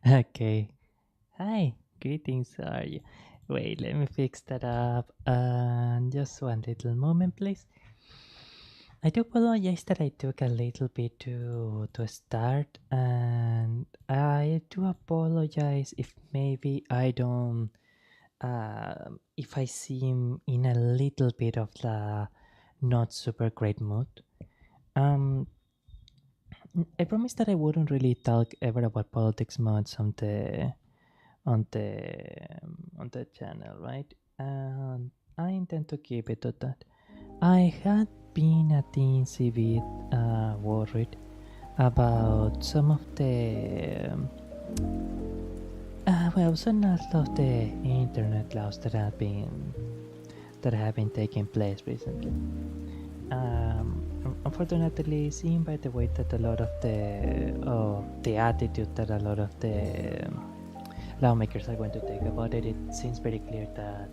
Okay. Hi, greetings, how are you? Wait, let me fix that up. Just one little moment, please. I do apologize that I took a little bit to start, and I do apologize if maybe I don't, if I seem in a little bit of the not super great mood. Um, I promised that I wouldn't really talk ever about politics much on the channel, right? And I intend to keep it to that. I had been a teensy bit worried about some of the some of the internet laws that have been taking place recently. Unfortunately, seeing by the way that a lot of the attitude that a lot of the lawmakers are going to take about it, it seems very clear that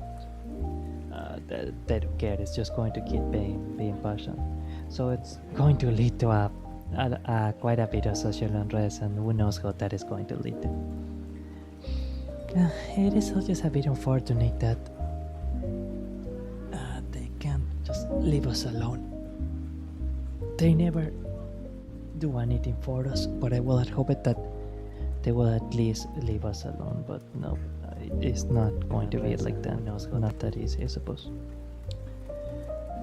they don't care. It's just going to keep being partial. So it's going to lead to quite a bit of social unrest, and who knows what that is going to lead to. It is just a bit unfortunate that they can't just leave us alone. They never do anything for us, but I will hope it that they will at least leave us alone. But no, it's not going to be like that. No, it's not that easy, I suppose.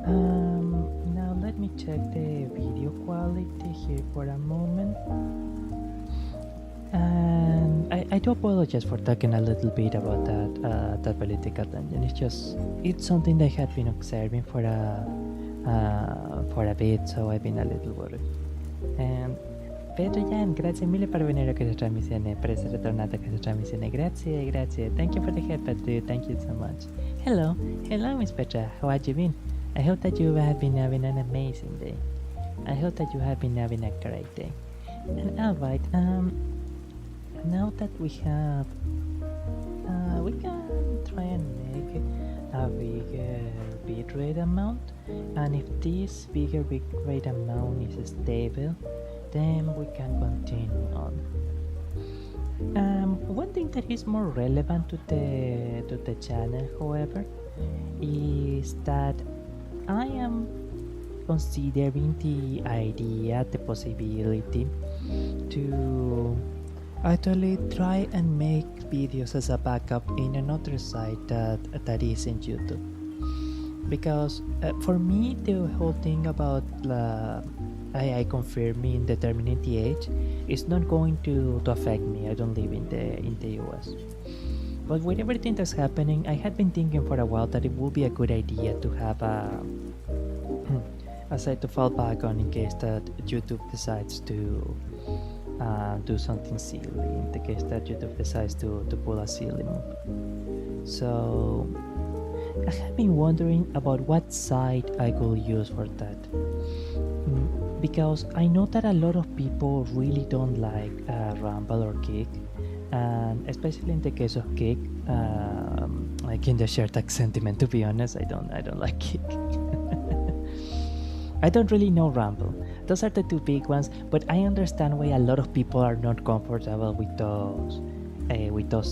Now let me check the video quality here for a moment. And I do apologize for talking a little bit about that political tension. It's something that I had been observing for a bit, so I've been a little worried. And Pedro Jan, grazie mille per venire a questa trasmissione, per essere tornato a questa trasmissione. Grazie, grazie. Thank you for the help, Pedro. Thank you so much. Hello, Miss Petra. How have you been? I hope that you have been having an amazing day. I hope that you have been having a great day. And alright, now that we can try and make a bigger bitrate amount, and if this bigger bitrate amount is stable, then we can continue on. One thing that is more relevant to the channel, however, is that I am considering the idea, the possibility to actually try and make videos as a backup in another site that is in YouTube. Because for me, the whole thing about AI confirming determining the age is not going to affect me. I don't live in the US. But with everything that's happening, I had been thinking for a while that it would be a good idea to have a site to fall back on in case that YouTube decides to do something silly, in the case that YouTube decides to pull a silly move. So I have been wondering about what site I could use for that. Because I know that a lot of people really don't like Rumble or Kick, and especially in the case of Kick, I can share that sentiment. To be honest, I don't like Kick. I don't really know Rumble. Those are the two big ones, but I understand why a lot of people are not comfortable with those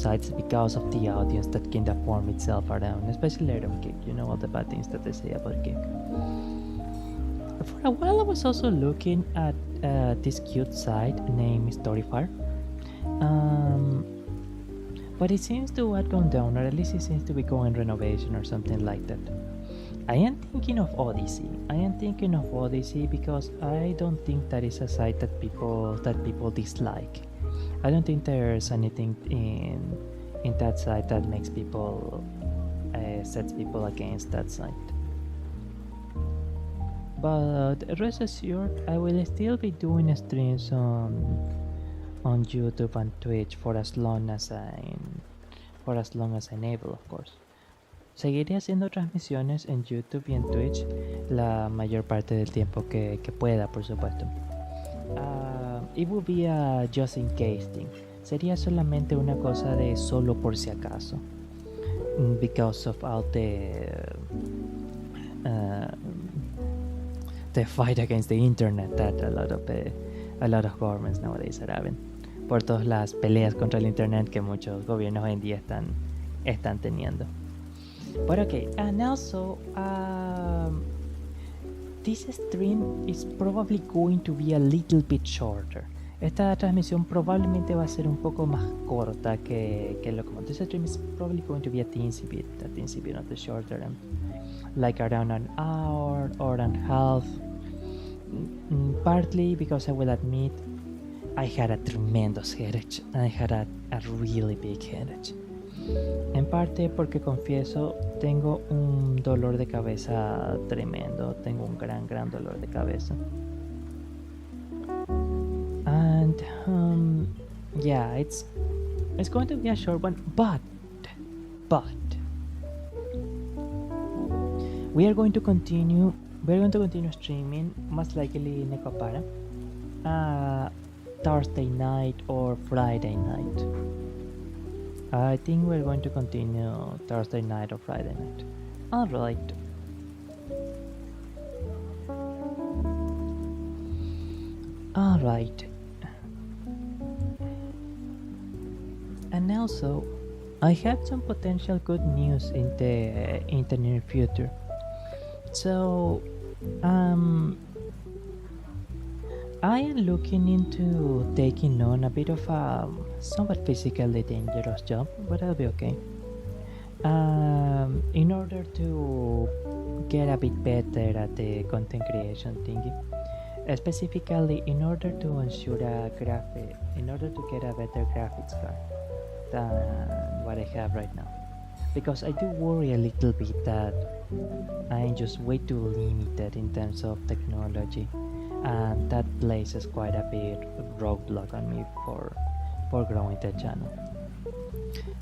sites because of the audience that kind of form itself around, especially around Kick. You know all the bad things that they say about Kick. For a while, I was also looking at this cute site named Storyfire, but it seems to have gone down, or at least it seems to be going renovation or something like that. I am thinking of Odyssey. Because I don't think that is a site that people dislike. I don't think there's anything in that site that makes people sets people against that site. But rest assured, I will still be doing streams on YouTube and Twitch for as long as I'm able, of course. Seguiré haciendo transmisiones en YouTube y en Twitch la mayor parte del tiempo que pueda, por supuesto. It will be a just in case thing. Sería solamente una cosa de solo por si acaso. Because of all the fight against the internet that a lot of governments nowadays are having. por todas las peleas contra el internet que muchos gobiernos hoy en día están teniendo. But okay, and also this stream is probably going to be a little bit shorter. Esta transmisión probablemente va a ser un poco más corta que lo común. This stream is probably going to be a teensy bit of the shorter, like around an hour or and a half. Partly because I will admit I had a tremendous headache. I had a really big headache. En parte porque confieso, tengo un dolor de cabeza tremendo. Tengo un gran dolor de cabeza. And yeah, it's going to be a short one, but we are going to continue streaming, most likely Nekopara, Thursday night or Friday night. I think we're going to continue Thursday night or Friday night. Alright. And also, I have some potential good news in the near future. So, I am looking into taking on a bit of a somewhat physically dangerous job, but I'll be okay. In order to get a bit better at the content creation thingy, specifically in order to ensure in order to get a better graphics card than what I have right now. Because I do worry a little bit that I am just way too limited in terms of technology, and that places quite a bit roadblock on me for growing the channel.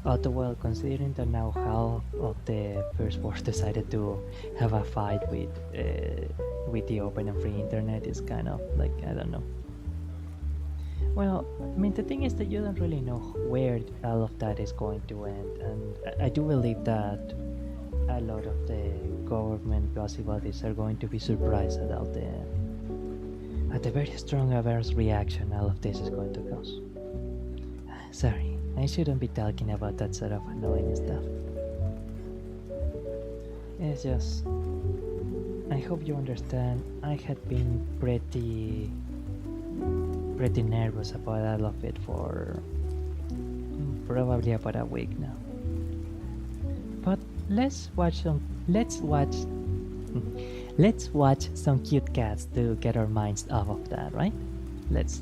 Although, well, considering that now half of the first force decided to have a fight with the open and free internet, is kind of like, I don't know. Well, I mean, the thing is that you don't really know where all of that is going to end, and I do believe that a lot of the government bodies are going to be surprised at the very strong adverse reaction all of this is going to cause. Sorry, I shouldn't be talking about that sort of annoying stuff. It's just, I hope you understand, I had been pretty nervous about all of it for probably about a week now. But let's watch some cute cats to get our minds off of that, right? Let's.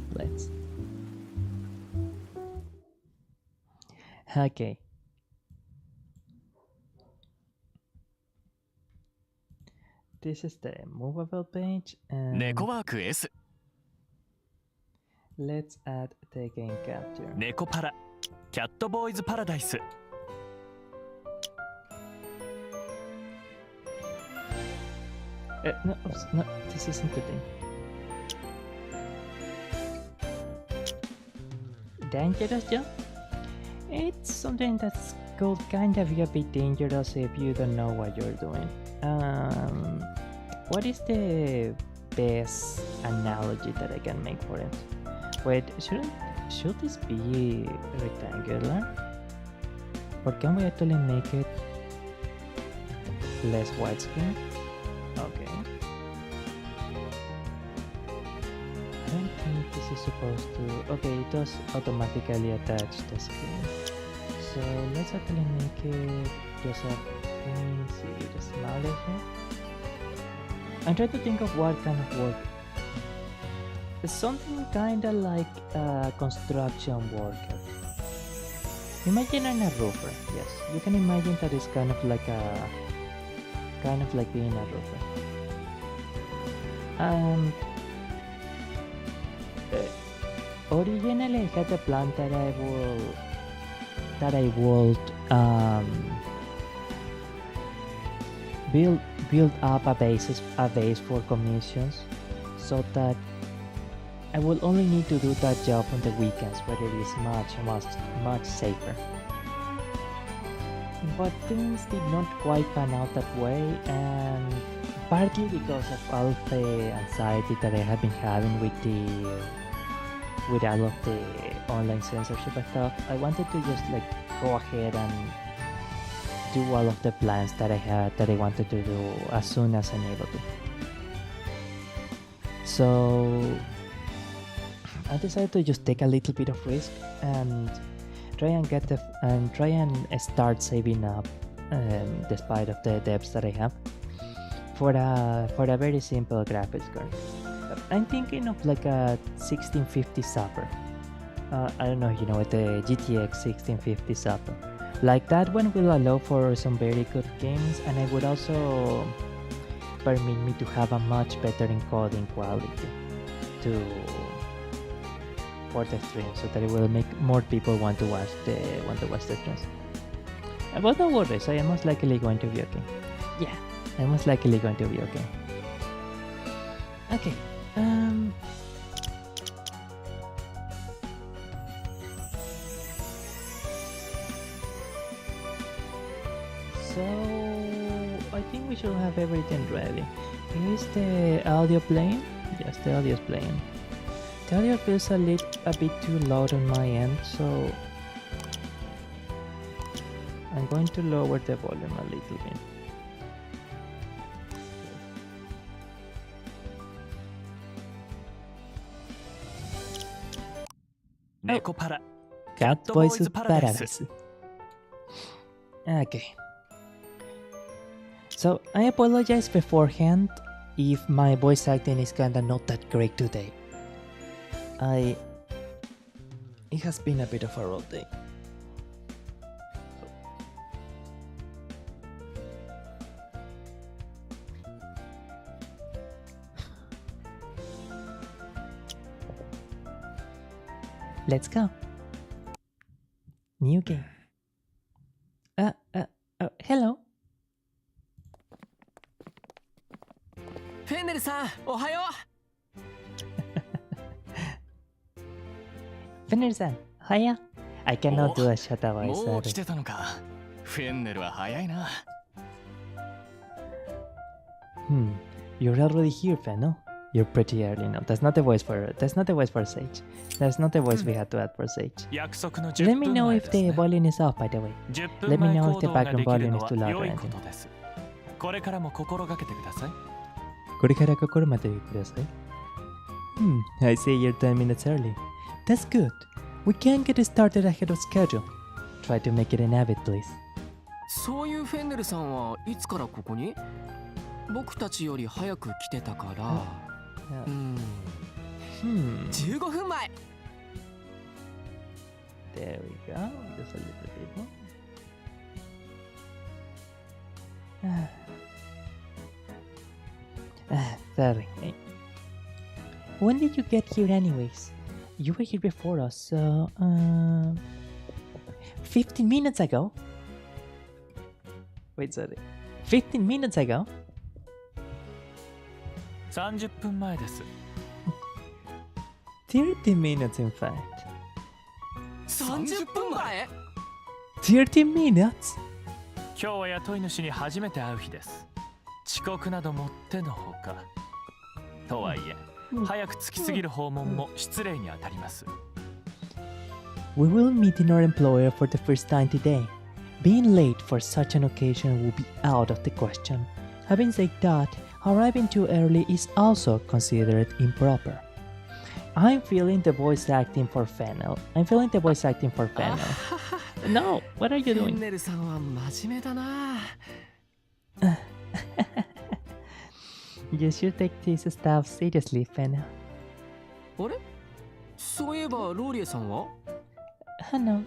Okay. This is the movable page, and let's add the game capture. Nekopara Catboys Paradise. No, this isn't the thing. Dangerous jump? It's something that's could kind of be a bit dangerous if you don't know what you're doing. What is the best analogy that I can make for it? Wait, should this be rectangular? Or can we actually make it less widescreen? Okay. I don't think this is supposed to... Okay, it does automatically attach the screen. So let's actually make it just a smaller here. I'm trying to think of what kind of work. Something kinda like a construction worker. Imagine a roofer, yes. You can imagine that it's kind of like being a roofer. Originally I had a plan that I would build up a base for commissions, so that I will only need to do that job on the weekends, where it is much safer. But things did not quite pan out that way, and partly because of all the anxiety that I have been having with with all of the online censorship and stuff, I wanted to just like go ahead and do all of the plans that I had that I wanted to do as soon as I'm able to. So I decided to just take a little bit of risk and try and start saving up, despite of the debts that I have, for a very simple graphics card. I'm thinking of like a 1650 Super. I don't know if you know it, the GTX 1650 Super. Like that one will allow for some very good games, and it would also permit me to have a much better encoding quality for the stream, so that it will make more people want to watch the streams. But no worries, I am most likely going to be okay. Yeah, I'm most likely going to be okay. Okay. So I think we should have everything ready. Is the audio playing? Yes, the audio is playing. The audio feels a bit too loud on my end, so I'm going to lower the volume a little bit. Nekopara Catboys Paradise. Okay. So I apologize beforehand if my voice acting is kinda not that great today. It has been a bit of a rough day. Let's go. New game. Hello. フェンネルさん、おはよう。Fenner-san, hiya. I cannot do a shota voice. もう来てたのか。フェンネルは早いな。You're already here, Fenno. You're pretty early now. That's not the voice for Sage. That's not the voice we had to add for Sage. 約束の10 Let me 分 know 前 if ですね。 the volume is off, by the way. 10 Let 分 me 前 know 行 if the 動がで background きる volume の is は too loud 良 or いこ anything. とです。これからも心がけてください。これから心までください。I say you're 10 minutes early. That's good. We can get started ahead of schedule. Try to make it an habit, please. そういうフェンネルさんはいつからここに？僕たちより早く来てたから。15分前。There we go. Just a little bit more. Sorry. When did you get here anyways? You were here before us, so 15 minutes ago? Wait, sorry. 15 minutes ago? 30分前です。30 minutes in fact. 30分前30 minutes? 今日は雇い主に初めて会う日です。遅刻などもってのほか。とはいえ、早く着きすぎる訪問も失礼にあたります。We will meet in our employer for the first time today. Being late for such an occasion will be out of the question. Having said that, arriving too early is also considered improper. I'm feeling the voice acting for Fennel. No, what are you フェン doing? ネルさんは真面目だな。You should take this stuff seriously, Fennel. あれ？そういえばローリエさんは？ Hello,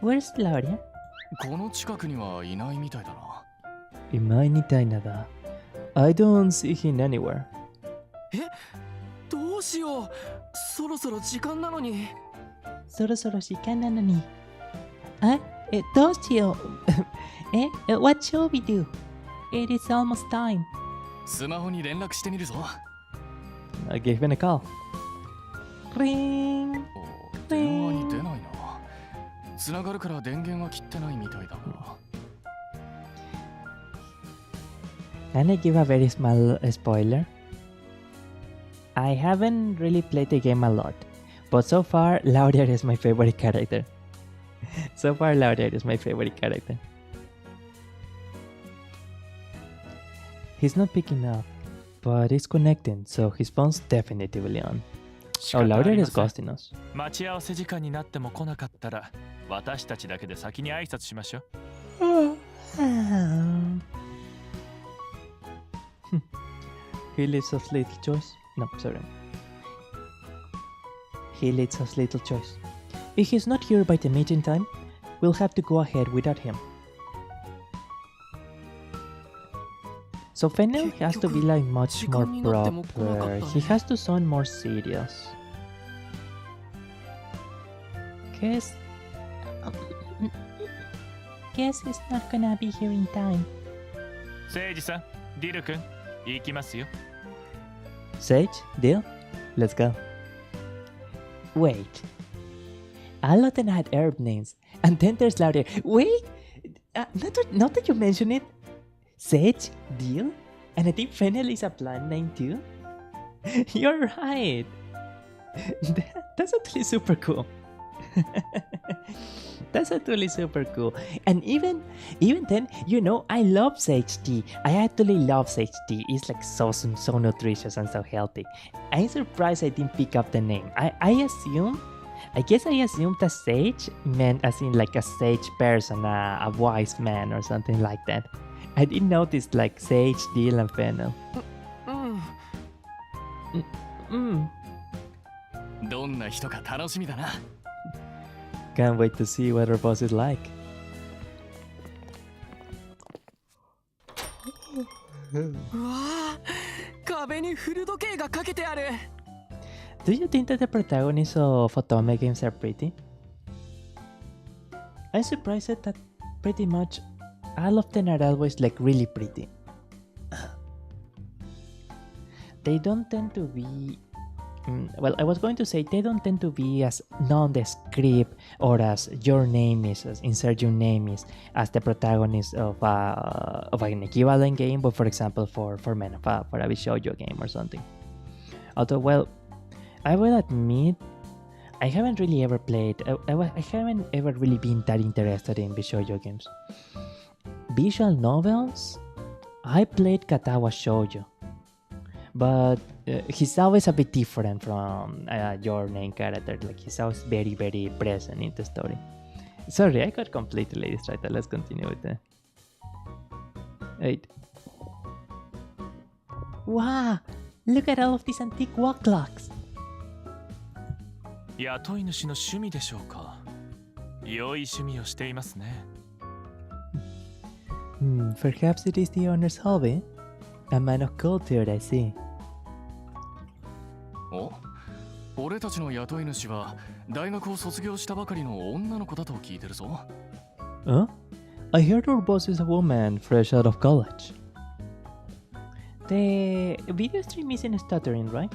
where's Gloria? この近くにはいないみたいだな。いないみたいなだ。I don't see him anywhere. どうしよう。そろそろ時間なのに。そろそろ時間なのに。どうしよう。What shall we do? It is almost time. スマホに連絡してみるぞ。I gave him a call. Ring. 電話に出ないな。繋がるから電源は切ってないみたいだな。Can I give a very small spoiler? I haven't really played the game a lot. But so far, Laureate is my favorite character. So far, Laureate is my favorite character. He's not picking up, but he's connecting, so his phone's definitely on. 仕 Oh, 方あ Laureate りま is せん ghosting us. 待ち合わせ時間になっても来なかったら私たちだけで先に挨拶しましょう。He leaves us little choice. No, sorry. He leaves us little choice. If he's not here by the meeting time, we'll have to go ahead without him. So Fennel has to be like much more proper. He has to sound more serious. Guess he's not gonna be here in time. 誠司さん、ディル君、行きますよ。Sage, deal? Let's go. Wait. All of them had Arab names, and then there's Laureate. Wait! Not that you mention it. Sage, deal? And I think Fennel is a plant name too? You're right. That's actually super cool. That's actually super cool. And even then, you know, I love sage tea. I actually love sage tea. It's like so nutritious and so healthy. I'm surprised I didn't pick up the name. I guess I assumed that sage meant as in like a sage person, a wise man or something like that. I didn't notice like sage, dill, and fennel. どんな人か楽しみだな。Can't wait to see what our boss is like. うわー、壁に古時計がかけてある。Do you think that the protagonists of Otome games are pretty? I'm surprised that pretty much all of them are always like really pretty. They don't tend to be... well, I was going to say they don't tend to be as nondescript or as your name is, as insert your name is, as the protagonist of an equivalent game, but for example for a Vshoujo game or something. Although, well, I will admit, I haven't really ever played, I haven't ever really been that interested in Vshoujo games. Visual novels, I played Katawa Shoujo, but he's always a bit different from your main character. Like he's always very, very present in the story. Sorry, I got completely distracted. Let's continue with the... Wait. Wow! Look at all of these antique wall clocks! 雇い主の趣味でしょうか。良い趣味をしていますね。Perhaps it is the owner's hobby? A man of culture, I see. お、俺たちの雇い主は大学を卒業したばかりの女の子だと聞いてるぞ。Huh? I heard our boss is a woman fresh out of college. The video stream isn't stuttering, right?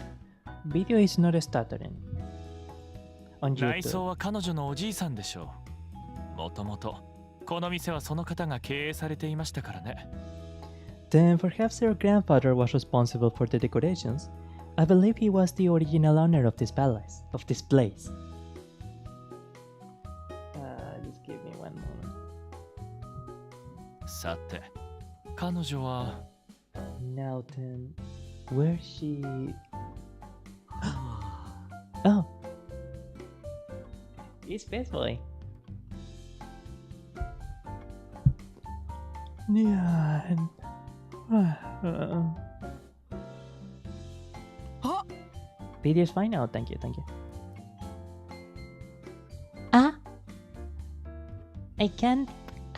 Video is not stuttering. On 内装 YouTube. は彼女のおじいさんでしょう。もともとこの店はその方が経営されていましたからね。Then perhaps their grandfather was responsible for the decorations. I believe he was the original owner of this palace, of this place. Just give me one moment. さて、彼女は Now then, where's she? Oh, it's Best Boy. Yeah. あ、 Video's fine now. Thank you.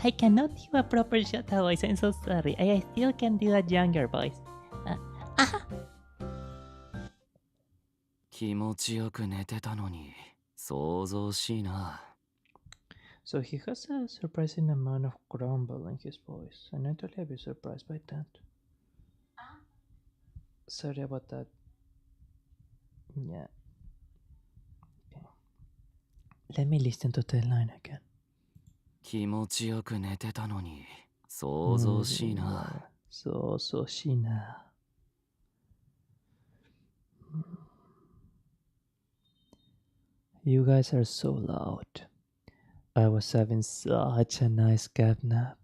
I cannot do a proper shot voice. I'm so sorry. I still can do a younger voice. 気持ちよく寝てたのに想像しいな。So he has a surprising amount of grumble in his voice, and actually I'd be surprised by that. Sorry about that. Yeah. Okay. Let me listen to the line again. 気持ちよく寝てたのに想像しいな。そうしいな。You guys are so loud. I was having such a nice cat nap.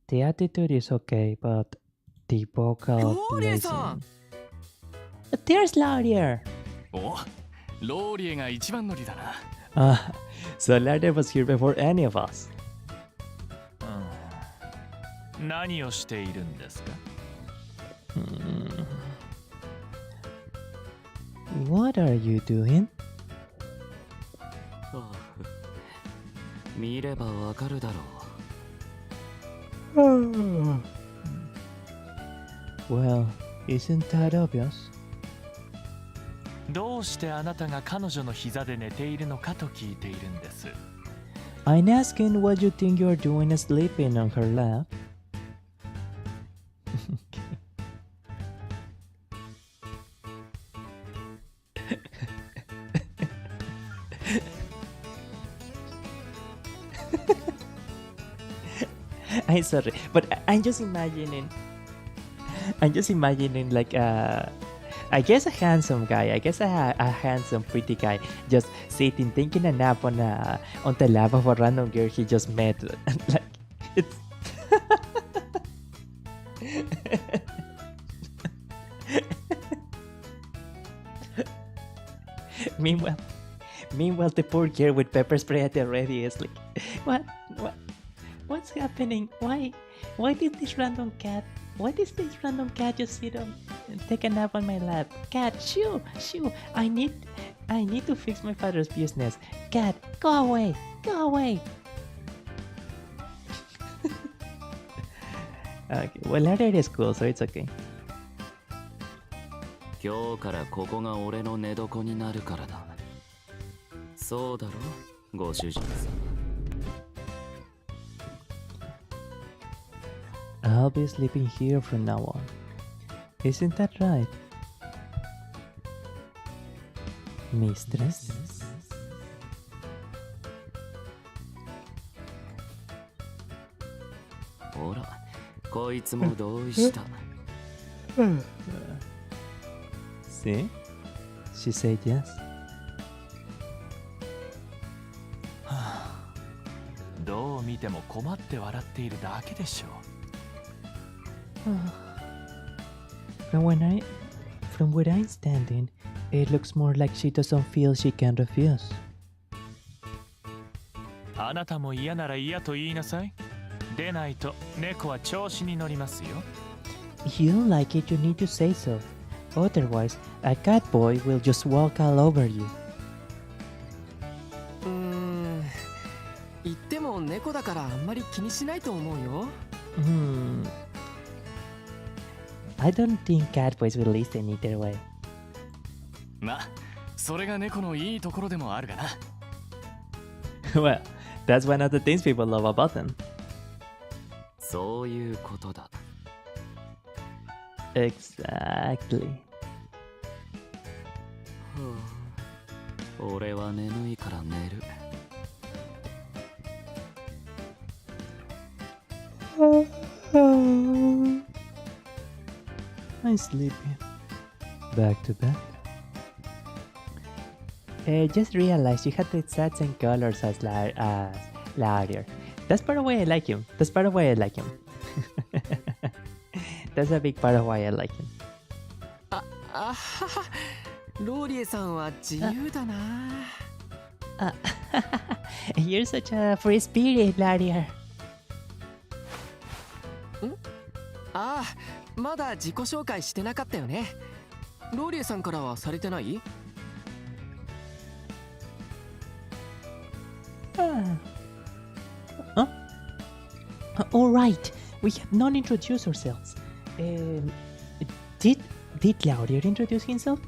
The attitude is okay, but the vocal ローリエさん placing. There's louder! お、ローリエが一番乗りだな。Ah, so Larda was here before any of us. 何をしているんですか？ What are you doing? 見ればわかるだろう。Well, isn't that obvious? どうしてあなたが彼女の膝で寝ているのかと聞いているんです。I'm asking what you think you're doing sleeping on her lap. I'm sorry, but I'm just imagining. I'm just imagining like I guess a handsome guy. I guess a handsome, pretty guy just sitting, taking a nap on the lap of a random girl he just met. Like it's. Meanwhile, the poor girl with pepper spray at the ready is like, what's happening? Why did this random cat? Why does this random cat just sit on and take a nap on my lap? Cat, shoo! I need to fix my father's business. Cat, go away! Okay, well, that is cool, so it's okay. 今日からここが俺の寝床になるからだ。そうだろ、ご主人様。I'll be sleeping here from now on. Isn't that right, mistress? ほら、こいつも同意した。See? She said yes. どう見ても困って笑っているだけでしょう。From where I'm standing, it looks more like she doesn't feel she can refuse. あなたも嫌なら嫌と言いなさい。でないと猫は調子に乗りますよ。You don't like it, you need to say so. Otherwise, a cat boy will just walk all over you. 言っても猫だからあんまり気にしないと思うよ。I don't think cat boys will listen either way. ま、それが猫のいいところでもあるがな。Well, that's one of the things people love about them. そういうことだ。Exactly. 俺は眠いから寝る。I'm sleepy. Back to bed. Just realized you had the exact same colors as Larier. That's part of why I like him. That's a big part of why I like him. ローリエさんは自由だな。You're such a free spirit, Larier. ああ、まだ自己紹介してなかったよね。ローリエさんからはされてない？ All right, we have not introduced ourselves. Did Laurier introduce himself?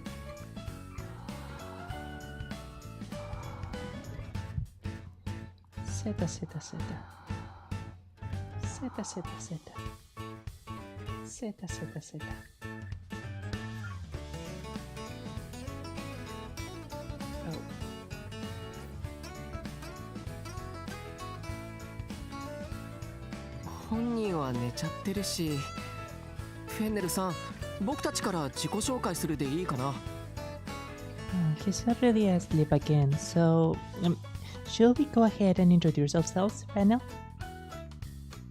Zeta. Oh. 本人は寝ちゃってるし、フェンネルさん、僕たちから自己紹介するでいいかな。He's already asleep again, so should we go ahead and introduce ourselves, Fennel?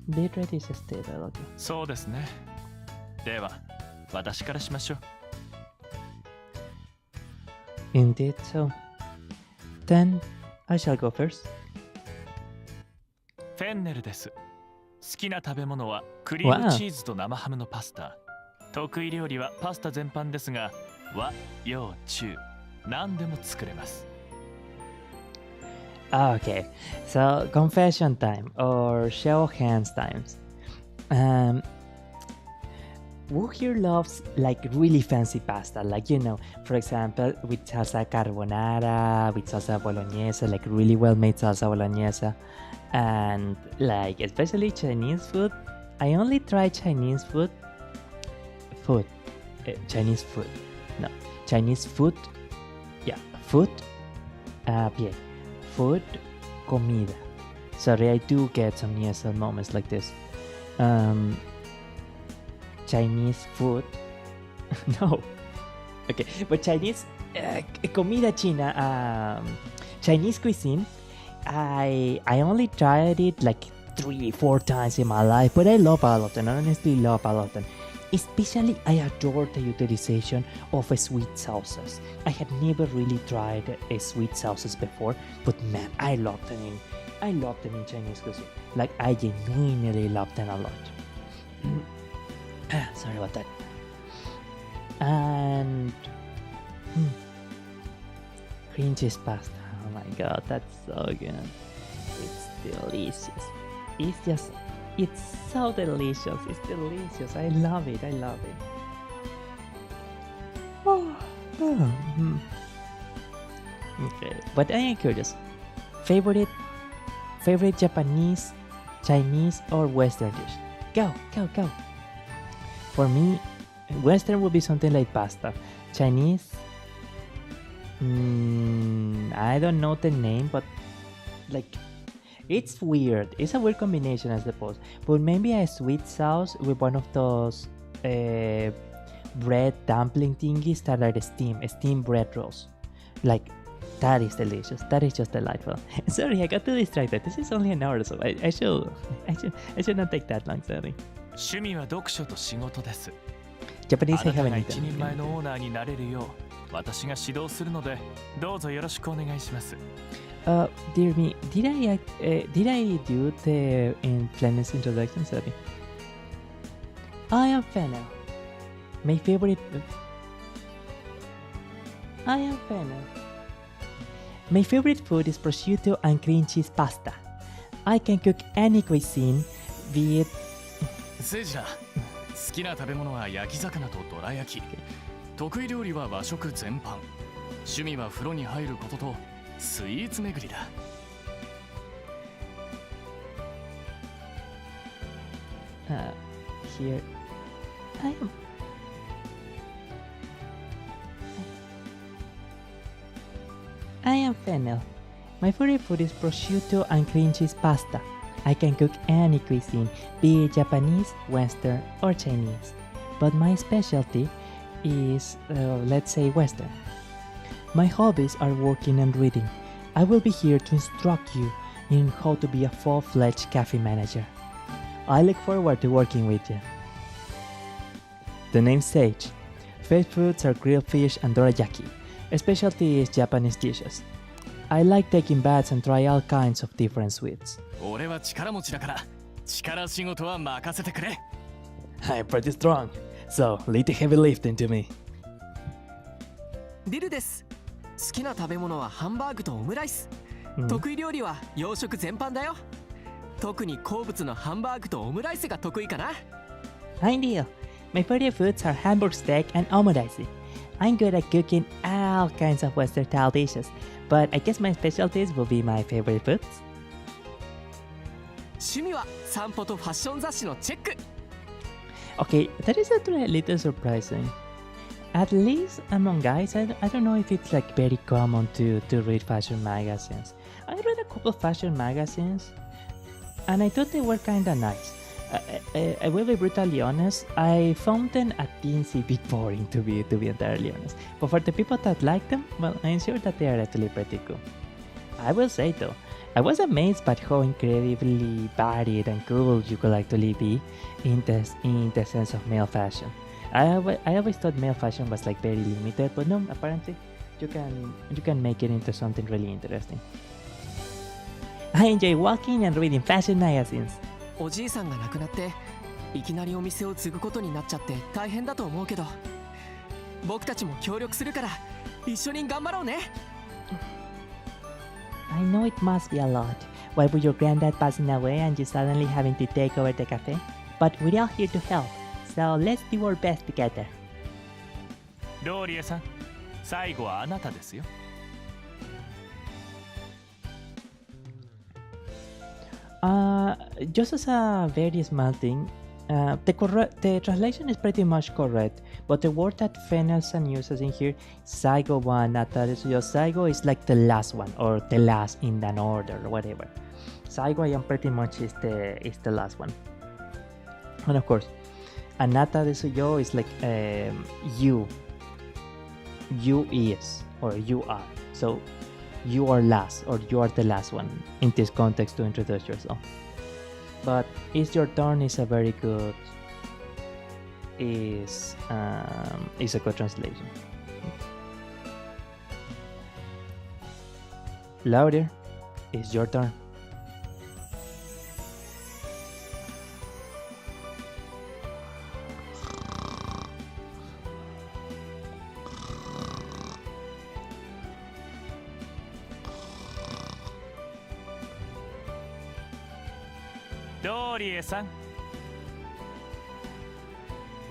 Bitrate is stable, okay. そうですね。では私からしましょう。 Indeed, so. Then I shall go first. フェンネルです。好きな食べ物はクリームチーズと生ハムのパスタ。得意料理はパスタ全般ですが、和、洋、中、何でも作れます。 Okay, so confession time or show of hands times. Who here loves like really fancy pasta? Like, you know, for example, with salsa carbonara, with salsa bolognese, like really well made salsa bolognese. And like, especially Chinese food. I only try Chinese food. Chinese food. No, Chinese food. Yeah, food. Yeah. Food, comida. Sorry, I do get some ESL moments like this. Chinese food. No. Okay, but Chinese comida china. Chinese cuisine. I only tried it like 3-4 times in my life, but I love all of them. I honestly love all of them. Especially, I adore the utilization of sweet sauces. I had never really tried sweet sauces before, but man, I love them in Chinese cuisine. Like, I genuinely love them a lot. Sorry about that. And cream cheese pasta. Oh my god, that's so good. It's delicious. It's so delicious. It's delicious. I love it. Okay, but I am curious. Favorite Japanese, Chinese, or Western dish? Go. For me, Western would be something like pasta. Chinese, I don't know the name, but like, it's weird. It's a weird combination, I suppose. But maybe a sweet sauce with one of those bread dumpling thingies that are steamed bread rolls. Like, that is delicious. That is just delightful. Sorry, I got too distracted. This is only an hour, so I should not take that long. Sorry. 趣味は読書と仕事です。 Japanese あな I た haven't が一 eaten. 人前のオーナーになれるよう私が指導するのでどうぞよろしくお願いします。 Dear me, did I do the Flanner's introduction? Sorry. I am Fennel. My favorite. I am Fennel. My favorite food is prosciutto and cream cheese pasta. I can cook any cuisine, be it. セイジだ。好きな食べ物は焼き魚とどら焼き。得意料理は和食全般。趣味は風呂に入ることとスイーツ巡りだ。Here. I am Fennel. My favorite food is prosciutto and cream cheese pasta. I can cook any cuisine, be it Japanese, Western, or Chinese. But my specialty is, let's say, Western. My hobbies are working and reading. I will be here to instruct you in how to be a full-fledged cafe manager. I look forward to working with you. The name Sage. Favorite foods are grilled fish and dorayaki. Specialty is Japanese dishes. I like taking baths and try all kinds of different sweets. 俺は力持ちだから力仕事は任せてくれ。 I'm pretty strong, so leave the heavy lifting to me. リルです。好きな食べ物はハンバーグとオムライス。得意料理は洋食全般だよ。特に好物のハンバーグとオムライスが得意かな。Ideal. My favorite foods are hamburger steak and omelette. I'm good at cooking all kinds of Western style dishes, but I guess my specialties will be my favorite foods. 趣味は散歩とファッション雑誌のチェック。 Okay, that is actually a little surprising. At least among guys, I don't know if it's like very common to read fashion magazines. I read a couple of fashion magazines, and I thought they were kinda nice. I will be brutally honest. I found them a teensy bit boring, to be entirely honest. But for the people that like them, well, I'm sure that they are actually pretty cool. I will say though, I was amazed by how incredibly varied and cool you could actually be in the sense of male fashion. I always thought male fashion was like very limited, but no, apparently you can make it into something really interesting. I enjoy walking and reading fashion magazines. おじいさんが亡くなっていきなりお店を継ぐことになっちゃって大変だと思うけど、僕たちも協力するから一緒に頑張ろうね。I know it must be a lot. Why would your granddad passing away and you suddenly having to take over the cafe? But we're all here to help, so let's do our best together. ローリエさん、最後はあなたですよ。Just as a very small thing, the translation is pretty much correct, but the word that Fenelson uses in here, Saigo wa anata desu yo. Saigo is like the last one, or the last in an order, or whatever. Saigo I am pretty much is the last one. And of course, anata desu yo is like you is, or you are. So you are last, or you are the last one in this context to introduce yourself. But it's your turn is a very good is a good translation. Louder, it's your turn.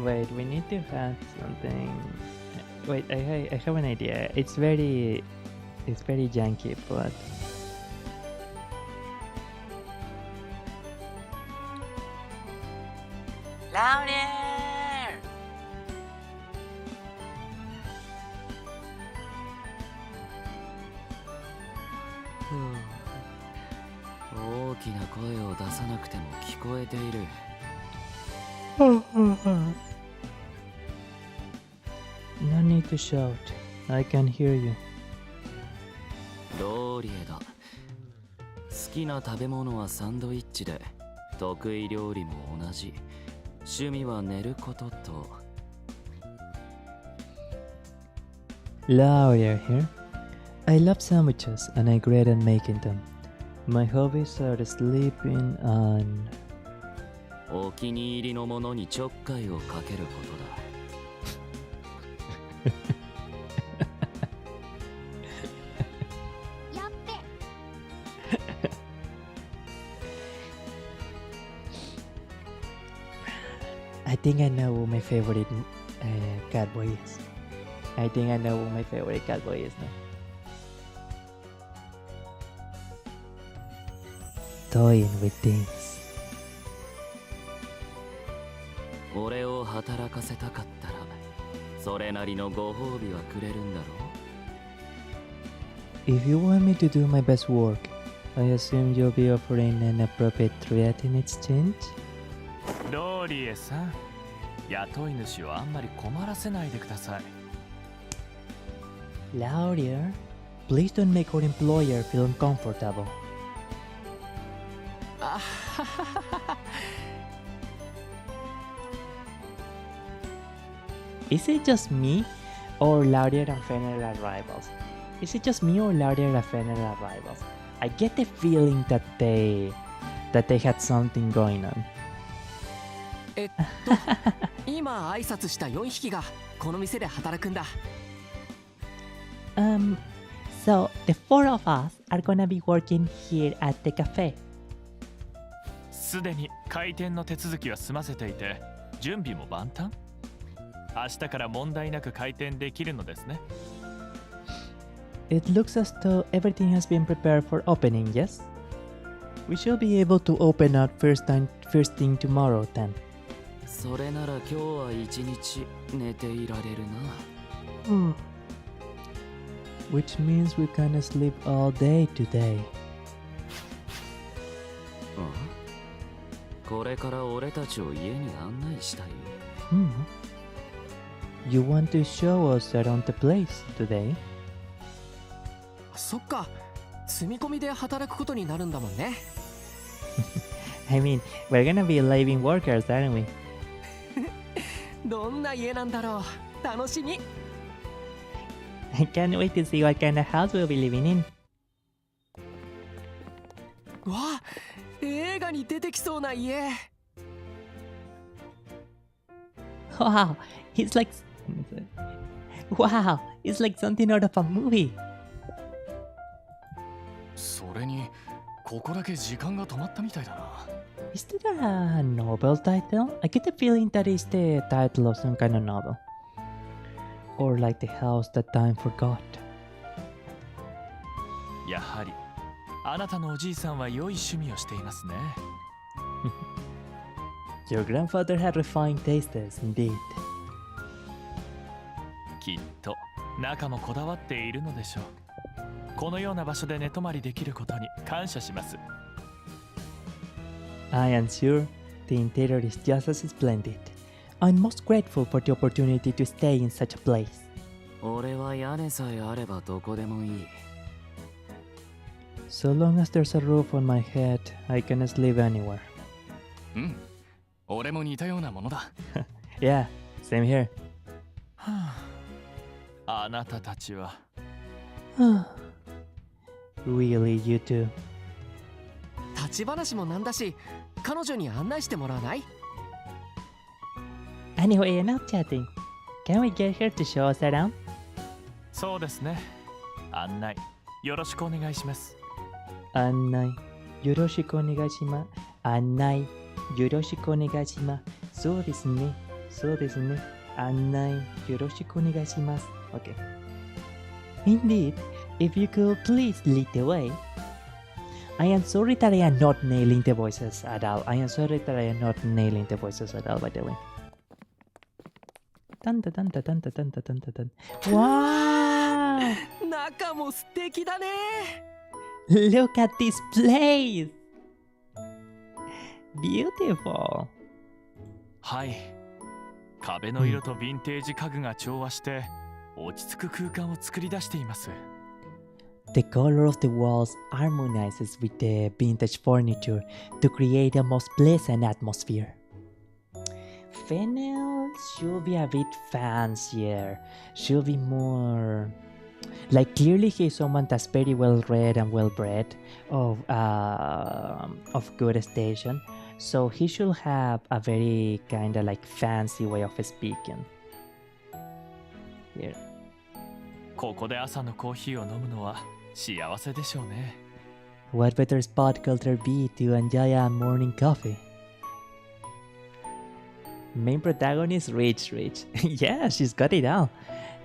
Wait, we need to have something. Wait, I have an idea. It's very janky, but louder. 大きな声を出さなくても聞こえている。No need to shout. I can hear you. ローリエだ。好きな食べ物はサンドイッチで、得意料理も同じ。趣味は寝ることと。Louder here. I love sandwiches and I'm great at making them. My hobbies are sleeping and お気に入りのものにちょっかいをかけることだ。I think I know who my favorite catboy is. I think I know who my favorite catboy is now. Toying with things. 俺を働かせたかったら、それなりのご褒美はくれるんだろう。 If you want me to do my best work, I assume you'll be offering an appropriate treat in exchange? ローリエさん、雇い主をあんまり困らせないでください。Louder. Please don't make our employer feel uncomfortable. Is it just me, or Louder and Fenner are rivals? Is it just me or Louder and Fenner are rivals? I get the feeling that they had something going on. 今挨拶した4匹がこの店で働くんだ。So the four of us are gonna be working here at the cafe. すでに開店の手続きは済ませていて、準備も万端。明日から問題なく開店できるのですね。It looks as though everything has been prepared for opening, yes? We shall be able to open up first thing tomorrow then. それなら今日は一日寝ていられるな。Which means we can sleep all day today. これから俺たちを家に案内したい。You want to show us around the place today? そっか、住み込みで働くことになるんだもんね。I mean, we're gonna be living workers, aren't we? どんな家なんだろう、楽しみ。I can't wait to see what kind of house we'll be living in. わあ、映画に出てきそうな家。Wow, it's like... Wow, it's like something out of a movie. それにここだけ時間が止まったみたいだな。Is that a novel title? I get the feeling that is the title of some kind of novel. Or like the house that time forgot. やはりあなたのおじいさんは良い趣味をしていますね。Your grandfather had refined tastes, indeed. きっと中もこだわっているのでしょう。このような場所で寝泊まりできることに感謝します。I am sure the interior is just as splendid. I'm most grateful for the opportunity to stay in such a place. 俺は屋根さえあればどこでもいい。So long as there's a roof on my head, I can sleep anywhere. うん、俺も似たようなものだ。Yeah, same here. あなたたちは。Really, you too? 立ち話もなんだし、彼女に案内してもらわない？ Anyway, enough chatting. Can we get her to show us around? そうですね。案内よろしくお願いします。案内よろしくお願いします。案内よろしくお願いします。そうですね。そうですね。案内よろしくお願いします。Okay. Indeed, if you could please lead the way. I am sorry that I am not nailing the voices at all. I am sorry that I am not nailing the voices at all, by the way. Dun, dun, dun, dun, dun, dun, dun, dun, dun. Wow! 中も素敵だね。Look at this place! Beautiful! はい。壁の色とヴィンテージ家具が調和して落ち着く空間を作り出しています。The color of the walls harmonizes with the vintage furniture to create a most pleasant atmosphere. Fennel should be a bit fancier, should be more... Like clearly he's someone that's very well read and well bred of good station, so he should have a very kind of like fancy way of speaking. Here. ここで朝のコーヒーを飲むのは幸せでしょうね。What better spot could there be to enjoy a morning coffee? Main protagonist, rich. Yeah, she's got it all.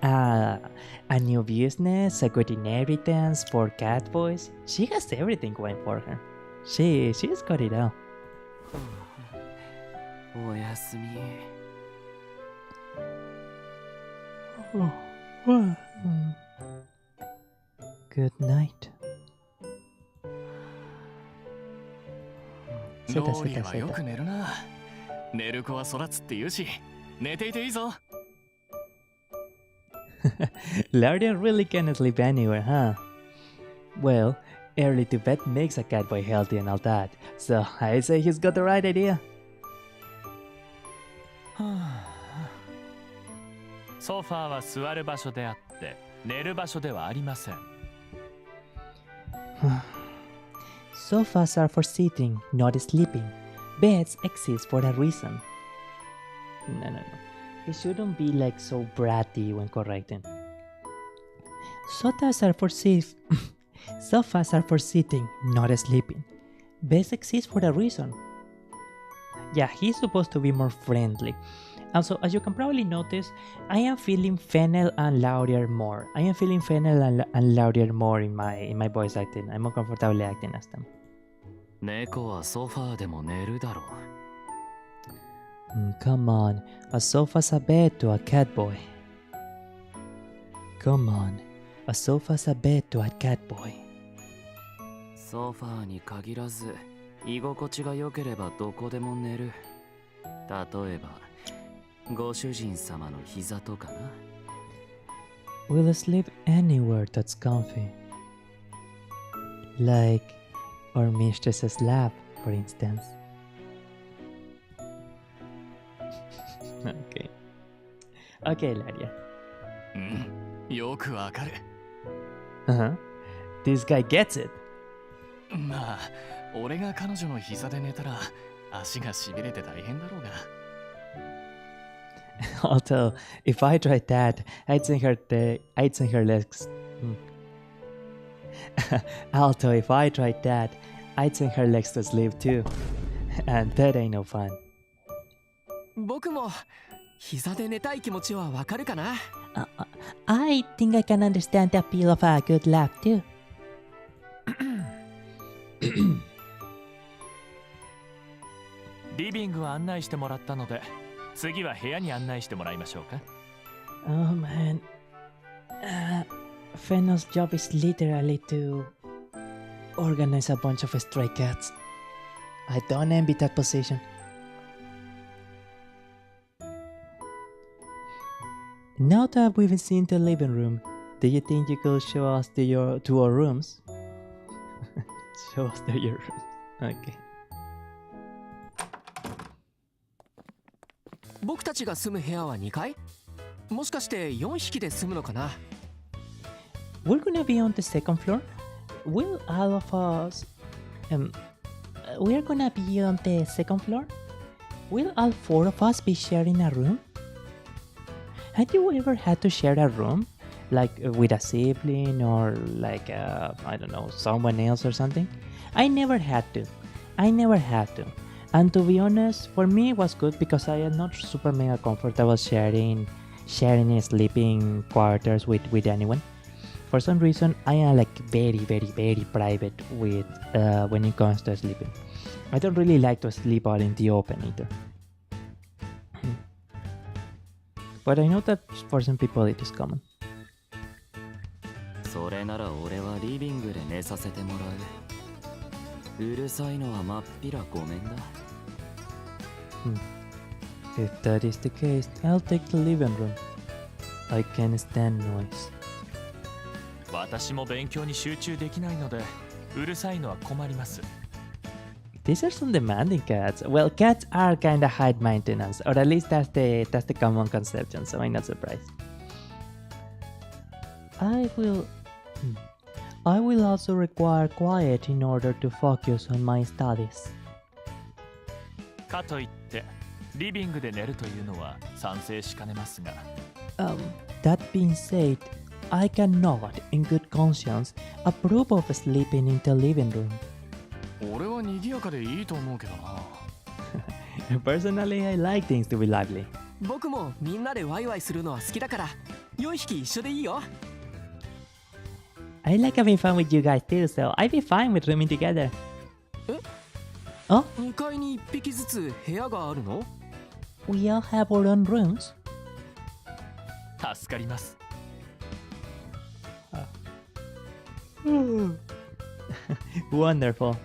A new business, a good inheritance, 4 catboys. She has everything going for her. She's got it all. おやすみ。Good night. ローリーはよく寝るな。寝る子は育つって言うし、寝ていていいぞ。Lauria really can't sleep anywhere, huh? Well, early to bed makes a catboy healthy and all that, so I say he's got the right idea. ソファーは座る場所であって寝る場所ではありません。Sofas are for sitting, not sleeping. Beds exist for a reason. No. It shouldn't be like so bratty when correcting. Sofas are for sitting, not sleeping. Beds exist for a reason. Yeah, he's supposed to be more friendly. Also, as you can probably notice, I am feeling Fennel and Laurier more. I am feeling Fennel and Laurier more in my voice acting. I'm more comfortable acting as them. 猫はソファーでも寝るだろう。Come on, a sofa's a bed to a catboy. Come on, a sofa's a bed to a catboy. ソファーに限らず居心地が良ければどこでも寝る。例えばご主人様の膝とかな。 We'll sleep anywhere that's comfy. Like our mistress's lap, for instance. Okay. Okay, Laria. うん、よくわかる。 Uh-huh. This guy gets it. まあ俺が彼女の膝で寝たら足がしびれて大変だろうが。Although, if I tried that, I'd send her legs. Although, if I tried that, I'd send her legs to sleep too. And that ain't no fun. 僕も膝で寝たい気持ちはわかるかな。I think I can understand the appeal of a good lap too. リビングは案内してもらったので、次は部屋に案内してもらいましょうか。Oh man. Fennel's job is literally to organize a bunch of stray cats. I don't envy that position. Now that we've seen the living room, do you think you could show us to our rooms? Show us to your rooms. Okay. 僕たちが住む部屋は2階？もしかして4匹で住むのかな？ We're gonna be on the second floor. Will all of us... we're gonna be on the second floor? Will all 4 of us be sharing a room? Had you ever had to share a room? Like with a sibling or like, I don't know, someone else or something? I never had to. And to be honest, for me it was good because I am not super mega comfortable sharing sleeping quarters with anyone. For some reason, I am like very private with when it comes to sleeping. I don't really like to sleep out in the open either. But I know that for some people it is common. それなら俺はリビングで寝させてもらう。うるさいのはまっぴらごめんだ。If that is the case, I'll take the living room. I can't stand noise. 私も勉強に集中できないので、うるさいのは困ります。These are some demanding cats. Well, cats are kinda high maintenance, or at least that's the common conception, so I'm not surprised. I will also require quiet in order to focus on my studies. かといって、リビングで寝るというのは賛成しかねますが。That being said, I cannot, in good conscience, approve of sleeping in the living room. 俺は賑やかでいいと思うけどな。Personally, I like things to be lively. 僕もみんなでワイワイするのは好きだから4匹一緒でいいよ。I like having fun with you guys too, so I'd be fine with rooming together. 2階に1匹ずつ部屋があるの？ We all have our own rooms. 助かります。Wonderful.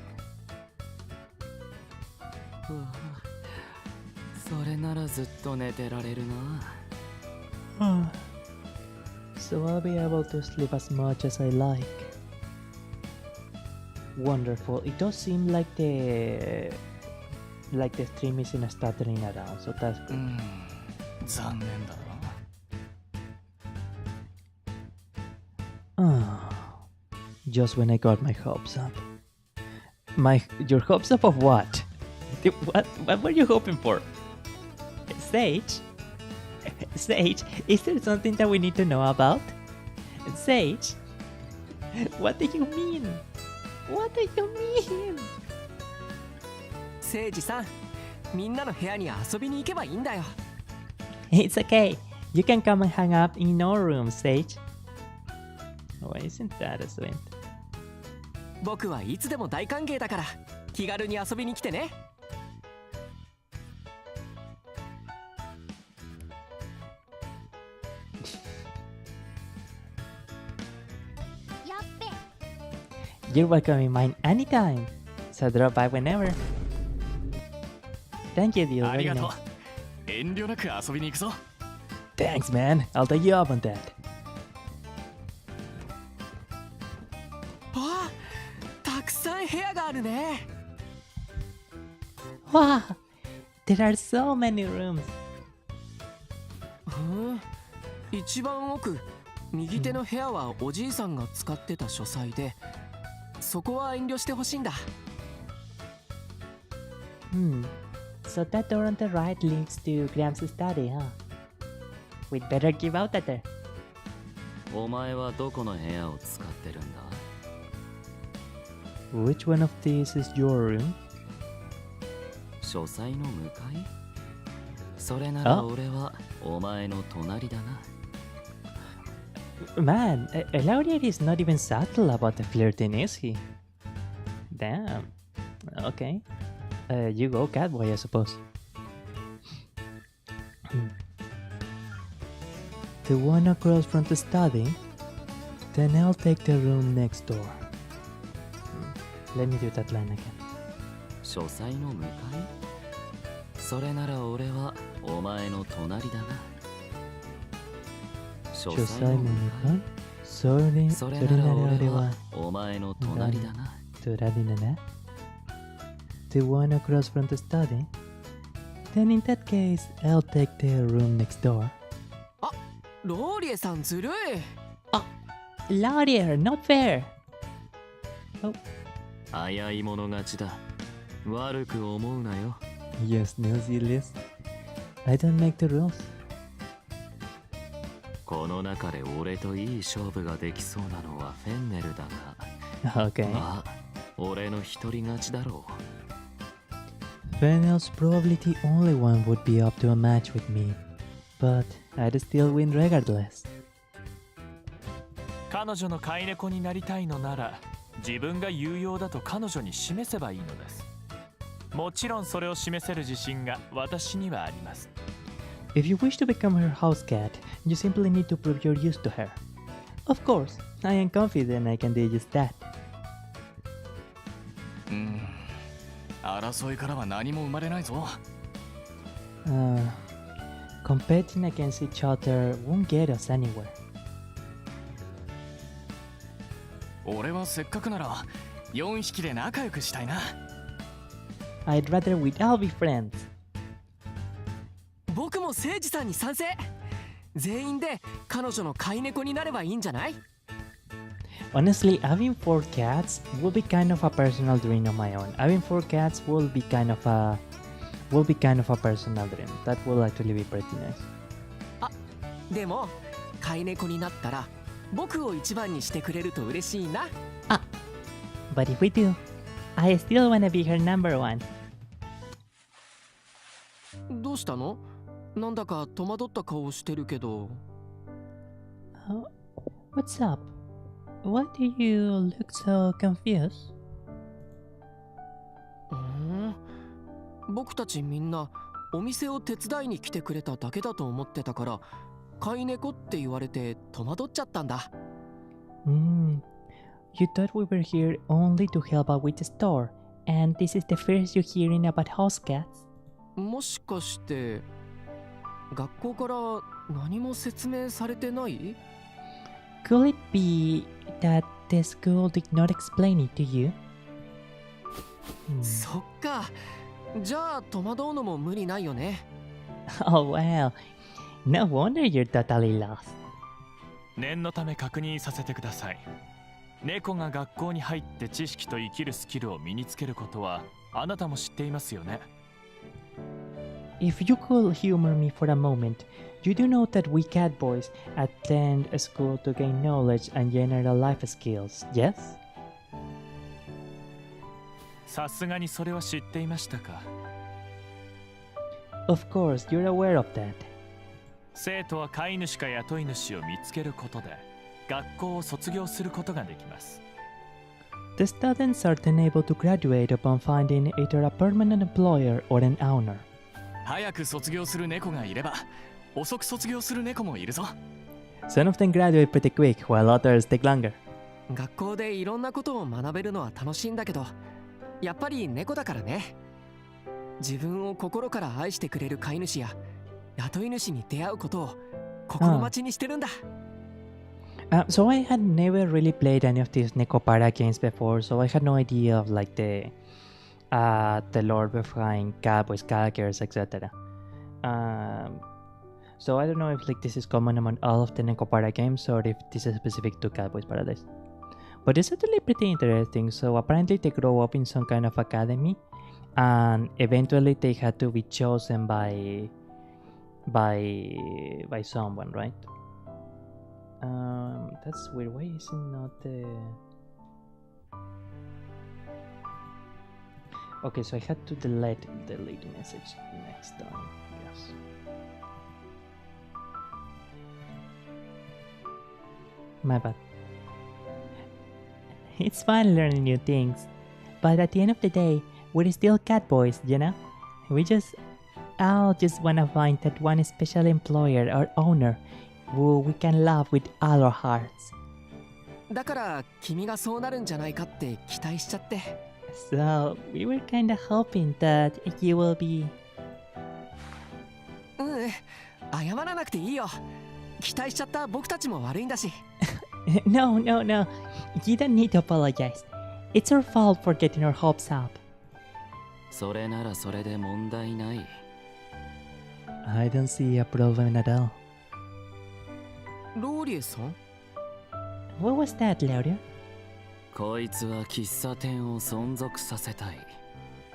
それならずっと寝てられるな。So I'll be able to sleep as much as I like. Wonderful. It does seem like the stream isn't stuttering around, so that's good. 残念だな。Just when I got my hopes up. Your hopes up of what? What were you hoping for? Sage? Sage, is there something that we need to know about? Sage? What do you mean? What do you mean? 聖司さん、みんなの部屋に遊びに行けばいいんだよ。It's okay. You can come and hang out in our room, Sage. Oh, isn't that sweet? 僕はいつでも大歓迎だから気軽に遊びに来てね。You're welcome in mine anytime. So drop by whenever. Thank you, deal. あり Very がとう nice. 遠慮なく遊びに行くぞ Thanks, man. I'll take you up on that. あ、たくさん部屋があるね。 Wow, there are so many rooms. 一番奥、右手の部屋はおじいさんが使ってた書斎で、そこは遠慮してほしいんだ。 So that door on the right leads to Graham's study, huh? We'd better give out that there. お前はどこの部屋を使ってるんだ？ Which one of these is your room? 書斎の向かい？それなら俺はお前の隣だな。 Man, Laurier is not even subtle about the flirting, is he? Damn. Okay. You go, Catboy, I suppose. The one across from the study? Then I'll take the room next door. Let me do that line again. 書斎の向かい？それなら俺はお前の隣だな。書斎の向かい？それなら俺はお前の隣だな。隣だな。The one across from the study? Then in that case, I'll take the room next door. ローリエさんずるい。 Laurier, not fair! 早い者勝ちだ。悪く思うなよ。 Yes, no, serious. I don't make the rules. この中で俺といい勝負ができそうなのはフェンネルだが、 Okay. まあ、俺の一人勝ちだろう。 Fennel's probably the only one would be up to a match with me. But I'd still win regardless. 彼女の飼い猫になりたいのなら自分が有用だと彼女に示せばいいのです。もちろんそれを示せる自信が私にはあります。 If you wish to become her house cat, you simply need to prove your use to her. Of course, I am confident I can do just that. 争いからは何も生まれないぞ。 Competing against each other won't get us anywhere. 俺はせっかくなら4匹で仲良くしたいな。 I'd rather we'd all be friends. 僕も誠司さんに賛成。全員で彼女の飼い猫になればいいんじゃない？ Honestly, having 4 cats will be kind of a personal dream of my own. Having 4 cats will be kind of a personal dream. That will actually be pretty nice. でも飼い猫になったら僕を一番にしてくれると嬉しいな。 But if we do, I still wanna be her number one. どうしたの？なんだか戸惑った顔してるけど。 What's up? Why do you look so confused? 僕たちみんなお店を手伝いに来てくれただけだと思ってたから飼い猫って言われて戸惑っちゃったんだ。 You thought we were here only to help out with the store, and this is the first you're hearing about house cats? もしかして学校から何も説明されてない？ Could it be that the school did not explain it to you? そっか。じゃあ戸惑うのも無理ないよね。 Oh well, no wonder you're totally lost. 念のため確認させてください。猫が学校に入って知識と生きるスキルを身につけることはあなたも知っていますよね。 If you could humor me for a moment, you do know that we cat boys attend a school to gain knowledge and general life skills, yes? さすがにそれは知っていましたか。 Of course, you're aware of that. 生徒は飼い主か雇い主を見つけることで学校を卒業することができます。 The students are then able to graduate upon finding either a permanent employer or an owner. 早く卒業する猫がいれば遅く卒業する猫もいるぞ。 Some of them graduate pretty quick, while others take longer. 学校でいろんなことを学べるのは楽しいんだけど、やっぱり猫だからね。自分を心から愛してくれる飼い主や雇い主に出会うことを心待ちにしてるんだ。So I had never really played any of these Nekopara games before, so I had no idea of like the lore behind Catboys characters, etc. So I don't know if like this is common among all of the Nekopara games or if this is specific to Catboys Paradise. But it's actually pretty interesting. So apparently they grow up in some kind of academy, and eventually they had to be chosen by someone, right? That's weird. Why is it not the... Okay, so I had to delete message next time. Yes. My bad. It's fun learning new things, but at the end of the day, we're still cat boys, you know? We all just wanna find that one special employer or owner who we can love with all our hearts. だから君がそうなるんじゃないかって期待しちゃって。So we were kinda hoping that you will be... 謝らなくていいよ。期待しちゃった僕たちも悪いんだし。No. You don't need to apologize. It's our fault for getting our hopes up. それならそれで問題ない。I don't see a problem at all. ローリエさん？ What was that, Lauria? こいつは喫茶店を存続させたい。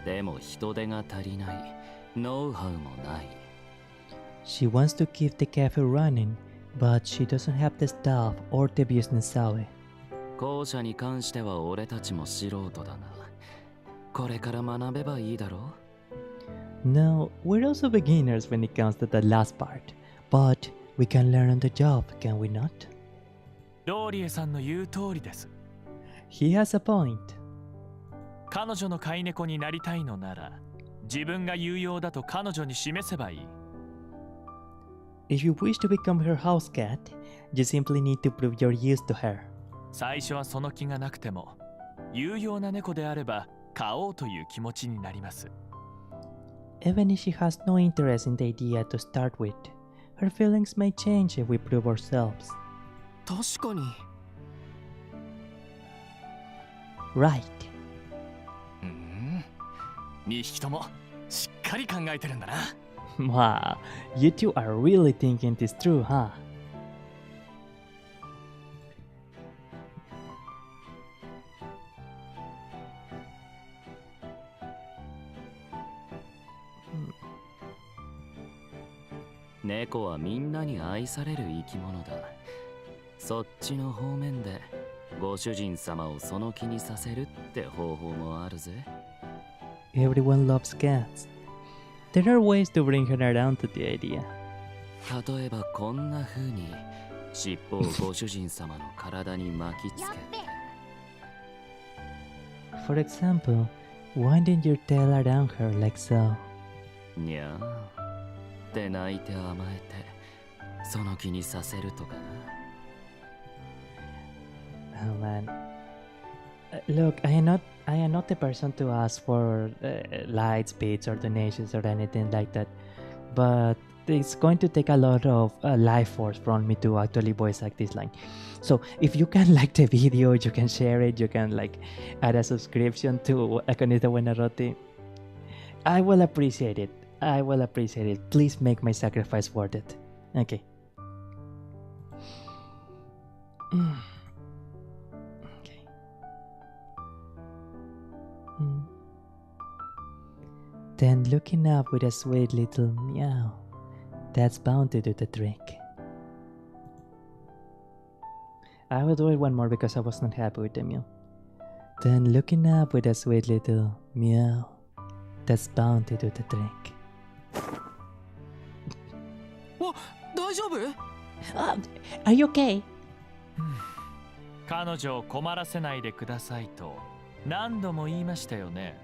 でも人手が足りない。ノウハウもない。She wants to keep the cafe running, but she doesn't have the staff or the business savvy. 後者に関しては俺たちも素人だな。これから学べばいいだろう。 No, we're also beginners when it comes to the last part, but we can learn on the job, can we not? ローリエさんの言う通りです。He has a point. 彼女の飼い猫になりたいのなら、自分が有用だと彼女に示せばいい。If you wish to become her house cat, you simply need to prove your use to her. 最初はその気がなくても、有用な猫であれば飼おうという気持ちになります。Even if she has no interest in the idea to start with, her feelings may change if we prove ourselves. 確かに。Right. 2匹ともしっかり考えてるんだな。Wow, you two are really thinking this through, huh? Hmm. 猫はみんなに愛される生き物だ。そっちの方面でご主人様をその気にさせるって方法もあるぜ。Everyone loves cats. There are ways to bring her around to the idea. 例えばこんな風に尻尾をご主人様の体に巻きつけ For example, winding your tail around her like so. にゃーって泣いて甘えてその気にさせるとかな。 Oh man. Look, I am not the person to ask for lights, bits, or donations or anything like that. But it's going to take a lot of life force from me to actually voice act this line. So if you can like the video, you can share it, you can like add a subscription to Akonita Buenarroti. I will appreciate it. I will appreciate it. Please make my sacrifice worth it. Okay. Okay. Then looking up with a sweet little meow. That's bound to do the trick. I will do it one more because I was not happy with the meow. Then looking up with a sweet little meow. That's bound to do the trick. 大丈夫？ Are you okay? 彼女を困らせないでくださいと何度も言いましたよね。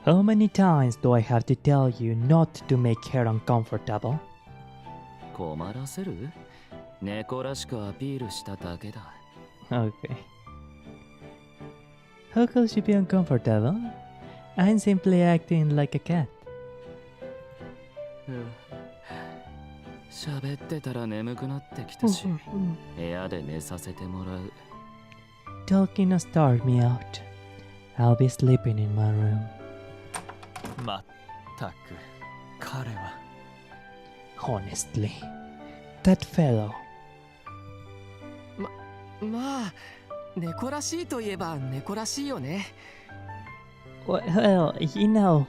How many times do I have to tell you not to make her uncomfortable? 困らせる？猫らしくアピールしただけだ。Okay. How could she be uncomfortable? I'm simply acting like a cat. 喋ってたら眠くなってきたし、部屋で寝させてもらう。Talking to start me out. I'll be sleeping in my room. まったく彼は。 Honestly, that fellow. まあ猫らしいといえば猫らしいよね。 Well, you know,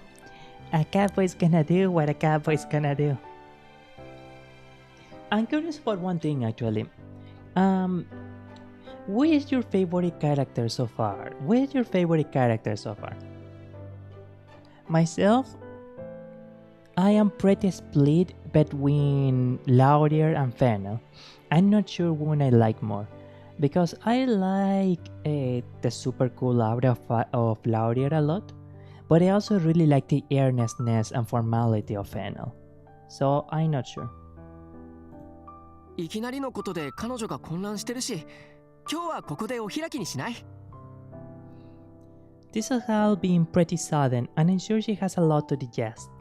a catboy's gonna do what a catboy's gonna do. I'm curious about one thing actually. Who is your favorite character so far? Myself, I am pretty split between Laurier and Fennel. I'm not sure one I like more. Because I like the super cool aura of Laurier a lot, but I also really like the earnestness and formality of Fennel. So I'm not sure. いきなりのことで彼女が混乱してるし、今日はここでお開きにしない？ This has all been pretty sudden, and I'm sure she has a lot to digest.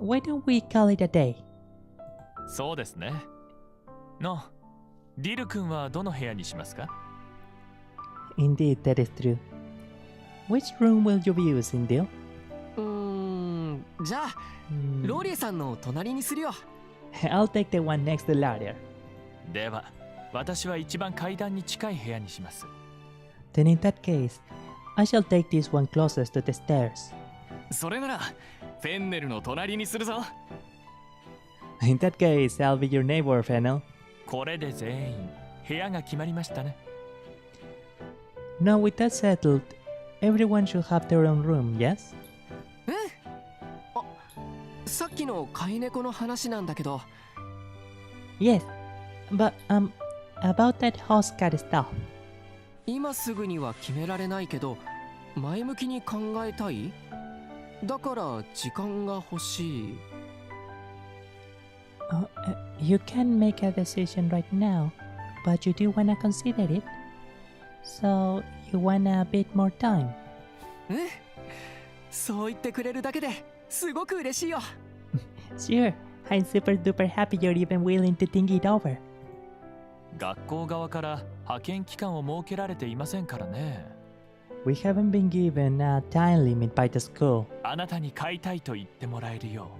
Why don't we call it a day? そうですね。の、ディル君はどの部屋にしますか？ Indeed, that is true. Which room will you be using, Dil? じゃあ、ローリエさんの隣にするよ。I'll take the one next to Laurier. では、私は一番階段に近い部屋にします。Then in that case, I shall take this one closest to the stairs. それならフェンネルの隣にするぞ。 In that case, I'll be your neighbor, Fennel. これで全員部屋が決まりましたね。Now with that settled, everyone should have their own room, yes? あ、さっきの飼い猫の話なんだけど。 Yes, but about that house cat stuff. 今すぐには決められないけど、前向きに考えたい？だから時間が欲しい。You can make a decision right now, but you do wanna consider it. So you want a bit more time? そう言ってくれるだけですごく嬉しいよ。Sure, I'm super duper happy you're even willing to think it over. 学校側から派遣期間を設けられていませんからね。We haven't been given a time limit by the school. あなたに買いたいと言ってもらえるよ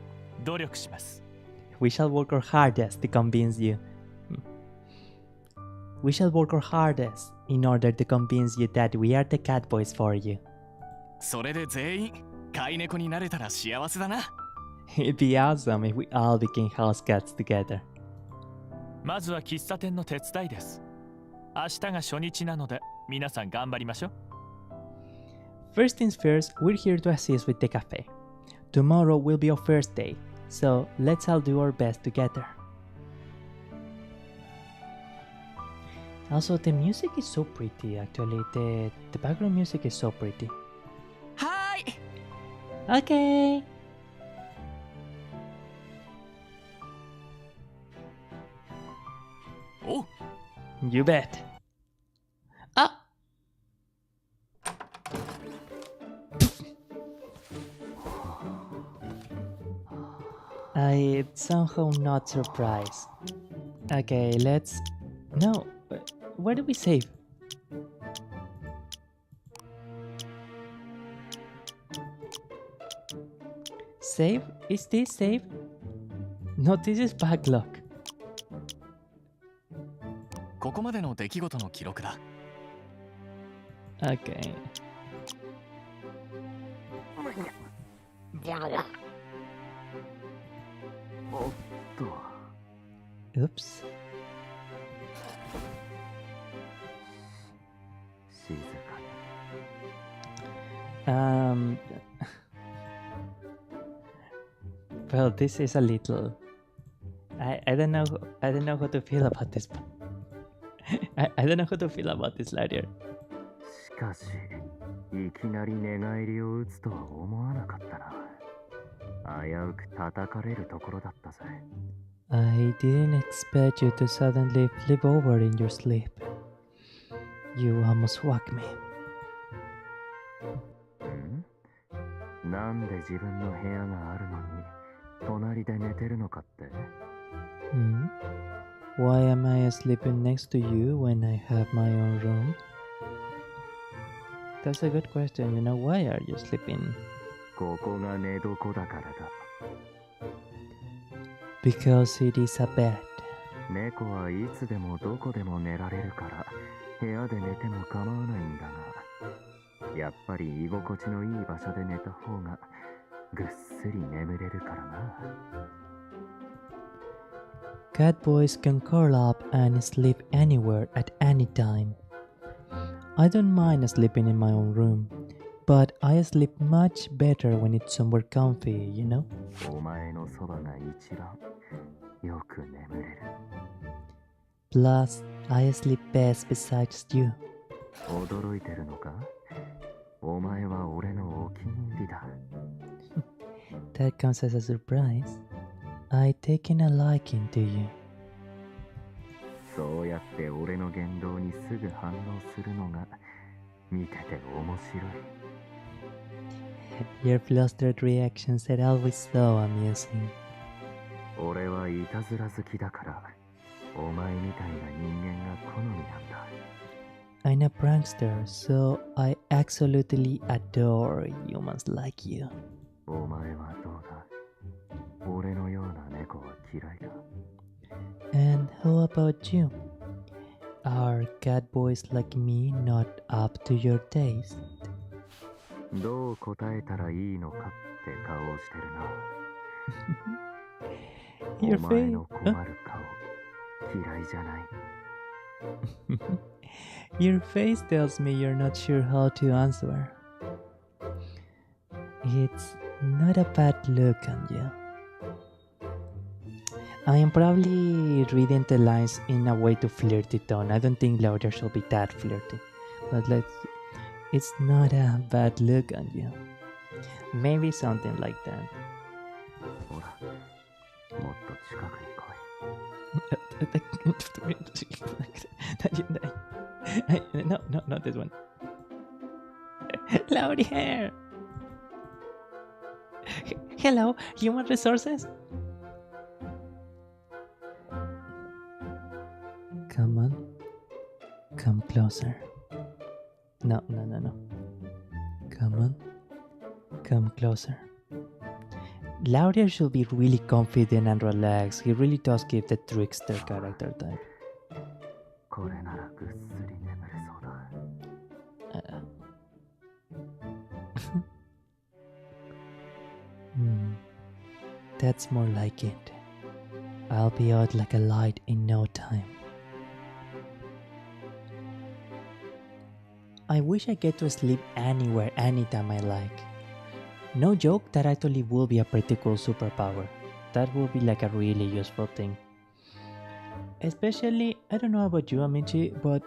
う努力します。We shall work our hardest to convince you. We shall work our hardest in order to convince you that we are the cat boys for you. それで全員飼い猫になれたら幸せだな。 It'd be awesome if we all became house cats together. まずは喫茶店の手伝いです。明日が初日なので皆さん頑張りましょう。First things first, we're here to assist with the cafe. Tomorrow will be our first day, so let's all do our best together. Also, the music is so pretty actually. The background music is so pretty. はーい。 Okay. Oh, You bet. Ah! I'm somehow not surprised. Okay, let's... No, where do we save? Save? Is this save? No, this is backlog. ここまでの出来事の記録だ。Okay. Oops. Well, this is a little. I don't know how to feel about this. I don't know how to feel about this later. しかし、いきなり寝返りを打つとは思わなかったな。危うく叩かれるところだったぜ。I didn't expect you to suddenly flip over in your sleep. You almost woke me. なんで自分の部屋があるのに隣で寝てるのかって？ Why am I sleeping next to you when I have my own room? That's a good question. Why are you sleeping? ここが寝床だからだ。Because it is a bed. 猫はいつでもどこでも寝られるから部屋で寝ても構わないんだが、やっぱり居心地のいい場所で寝た方がぐっすり眠れるからな。Catboys can curl up and sleep anywhere at any time. I don't mind sleeping in my own room, but I sleep much better when it's somewhere comfy, お前のそばが一番よく眠れる。Plus, I sleep best besides you. 驚いてるのか？お前は俺のお気に入りだ。That comes as a surprise. I taken a liking to you. そうやって俺の言動にすぐ反応するのが見てて面白い。Your flustered reactions are always so amusing. 俺はいたずら好きだからお前みたいな人間が好みなんだ。I'm a prankster, so I absolutely adore humans like you. お前はどうだ？俺のような猫は嫌いか？ And how about you? Are cat boys like me not up to your taste? どう答えたらいいのかって顔をしてるな。 Your お前 face. の困る顔嫌いじゃない。 Your face tells me you're not sure how to answer. It's not a bad look on you. I am probably reading the lines in a way to flirty tone. I don't think Laura should be that flirty. But it's not a bad look on you. Maybe something like that. ほら、もっと近くに来い。 No, not this one. Laura hair! Hello, human resources? Come on. Come closer. No. Come on. Come closer. Laurier should be really confident and relaxed. He really does give the trickster character type. これならぐっすり眠れそうだ。That's more like it. I'll be out like a light in no time. I wish I get to sleep anywhere, anytime I like. No joke, that actually will be a pretty cool superpower. That will be like a really useful thing. Especially, I don't know about you, Amici, but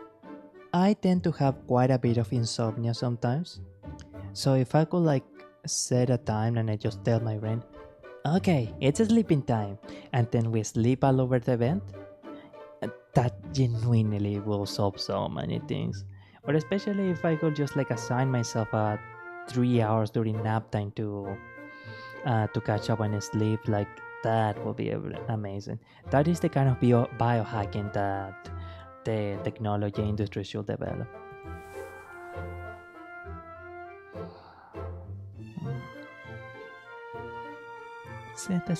I tend to have quite a bit of insomnia sometimes. So if I could like set a time and I just tell my brain, okay, it's sleeping time, and then we sleep all over the bed, that genuinely will solve so many things. Or especially if I could just like assign myself 3 hours during nap time to catch up and sleep, like that would be amazing. That is the kind of biohacking that the technology industry should develop. Seta.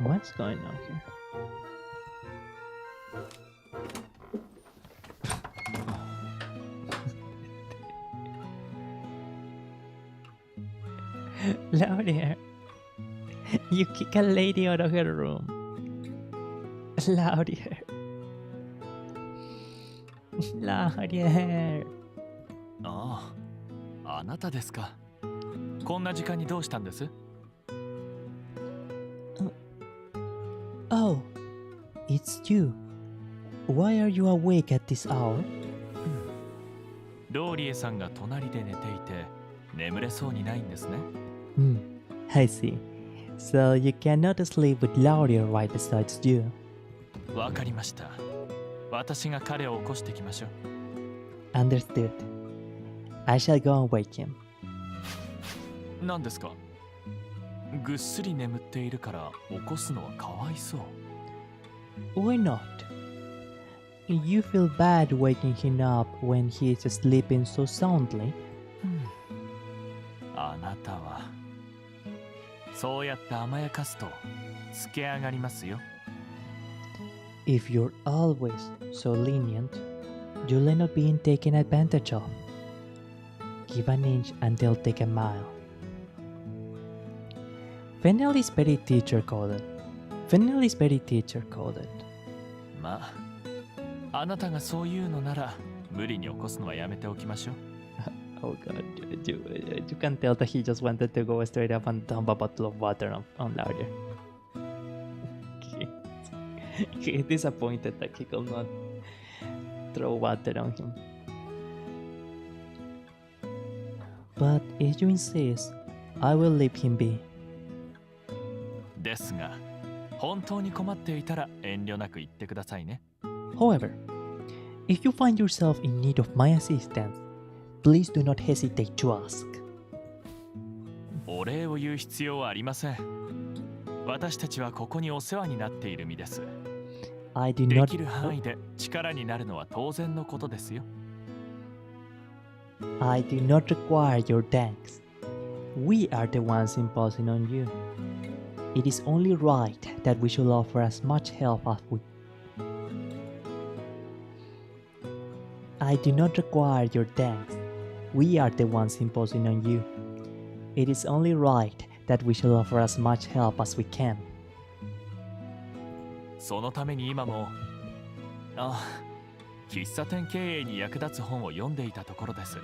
What's going on here? Laurier, you kick a lady out of her room. Laurier. Laurier. ああ、あなたですか。こんな時間にどうしたんです？ Oh, it's you. Why are you awake at this hour? ローリエさんが隣で寝ていて眠れそうにないんですね。I see. So you cannot sleep with Laurier right beside you. わかりました。私が彼を起こしてきましょう。Understood. I shall go and wake him. 何ですか？ぐっすり眠っているから起こすのはかわいそう。Why not? You feel bad waking him up when he is sleeping so soundly. あなたはそうやって甘やかすとつけ上がりますよ。If you're always so lenient, you'll end up being taken advantage of. Give an inch and they'll take a mile. Fennel is very teacher coded. まあ、あなたがそう言うのなら無理に起こすのはやめておきましょう。Oh god, you can tell that he just wanted to go straight up and dump a bottle of water on Lauder. He disappointed that he could not throw water on him. But if you insist, I will leave him be. ですが、本当に困っていたら遠慮なく言ってくださいね。However, if you find yourself in need of my assistance, please do not hesitate to ask. お礼を言う必要はありません。私たちはここにお世話になっている身です。I do で not. きる範囲で力になるのは当然のことですよ。I do not require your thanks. We are the ones imposing on you. It is only right that we should offer as much help as we. I do not require your thanks. We are the ones imposing on you. It is only right that we should offer as much help as we can. そのために今も、喫茶店経営に役立つ本を読んでいたところです。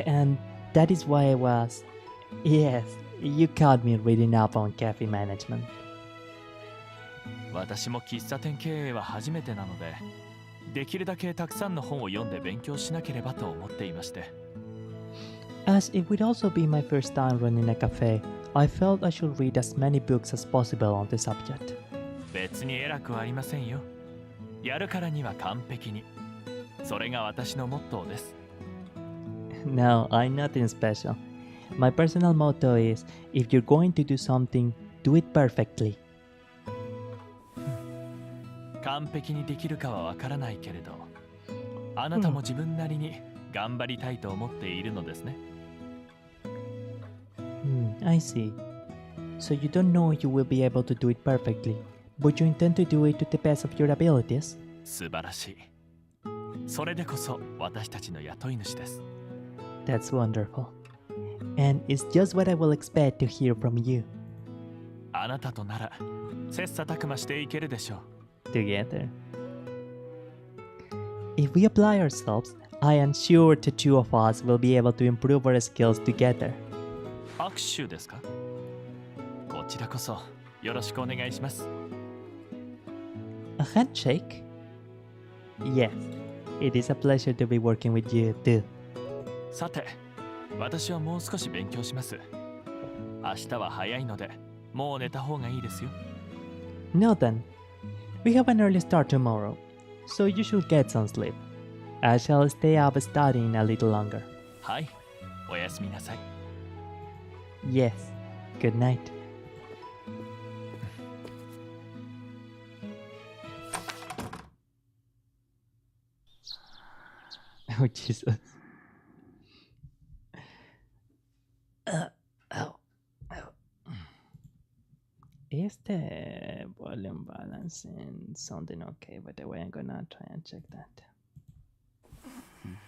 And that is why I was. Yes, you caught me reading up on cafe management. 私も喫茶店経営は初めてなので、できるだけたくさんの本を読んで勉強しなければと思っていまして。As it would also be my first time running a cafe, I felt I should read as many books as possible on the subject. 別に偉くはありませんよ。やるからには完璧に。それが私のモットーです。No, I'm nothing special. My personal motto is, if you're going to do something, do it perfectly. 完璧にできるかはわからないけれど、あなたも自分なりに頑張りたいと思っているのですね。I see. So you don't know you will be able to do it perfectly, but you intend to do it to the best of your abilities? 素晴らしい。それでこそ私たちの雇い主です。That's wonderful. And it's just what I will expect to hear from you. あなたとなら切磋琢磨していけるでしょう。Together. If we apply ourselves, I am sure the two of us will be able to improve our skills together. 握手ですか？こちらこそよろしくお願いします。A handshake? Yes, it is a pleasure to be working with you too. さて、私はもう少し勉強します。明日は早いので、もう寝た方がいいですよ。Now then, we have an early start tomorrow, so you should get some sleep. I shall stay up studying a little longer. はい、おやすみなさい。Yes, good night. Oh, Jesus. Is the volume balance and sounding okay? By the way, I'm gonna try and check that. Right.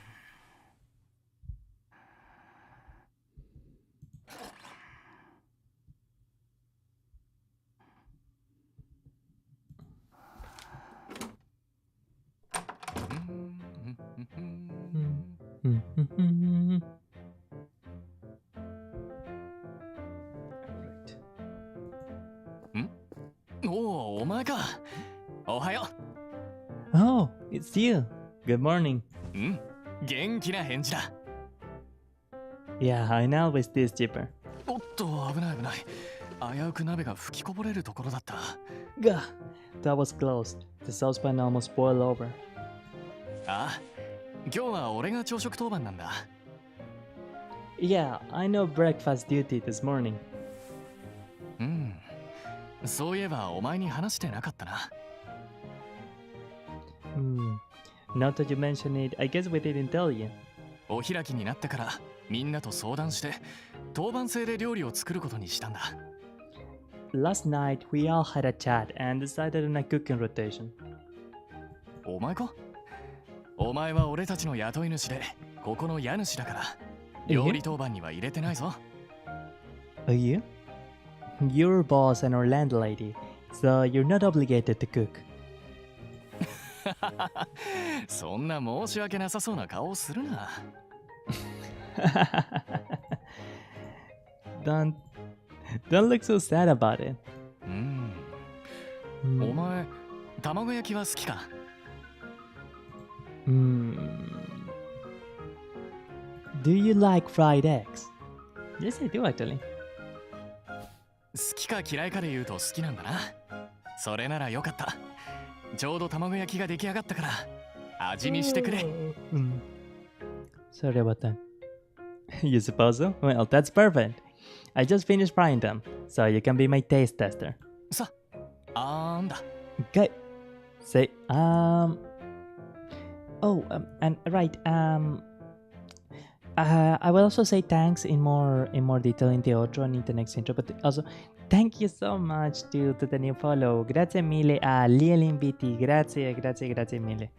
おお、お前か。おはよ Oh, it's you. Good morning. う。元気な返事だ。 Yeah, I know always this cheaper. おっと、危ない危ない。危うく鍋が吹きこぼれるところだった。Gah, that was close. The saucepan almost boiled over. ああ、今日は俺が朝食当番なんだ。Yeah, I know breakfast duty this morning. うん。そういえばお前に話してなかったな。Now that you mention it, I guess we didn't tell you. お開きになってからみんなと相談して当番制で料理を作ることにしたんだ。Last night, we all had a chat and decided on a cooking rotation. お前か？お前は俺たちの雇い主でここの家主だから料理当番には入れてないぞ。Are you? You're boss and our landlady, so you're not obligated to cook. そんな申し訳なさそうな顔をするな。Don't look so sad about it. お前、卵焼きは好きか？Do you like fried eggs? Yes, I do actually. 好きか嫌いかで言うと好きなんだな。それならよかった。ちょうど卵焼きが出来上がったから味見してくれ。Sorry about that. You suppose so? Well, that's perfect. I just finished frying them, so you can be my taste tester. さあんだ。Okay. Say Oh, and right. I will also say thanks in more detail in the outro and in the next intro. But also, thank you so much to the new follow. Grazie mille a Lielinviti. Grazie mille.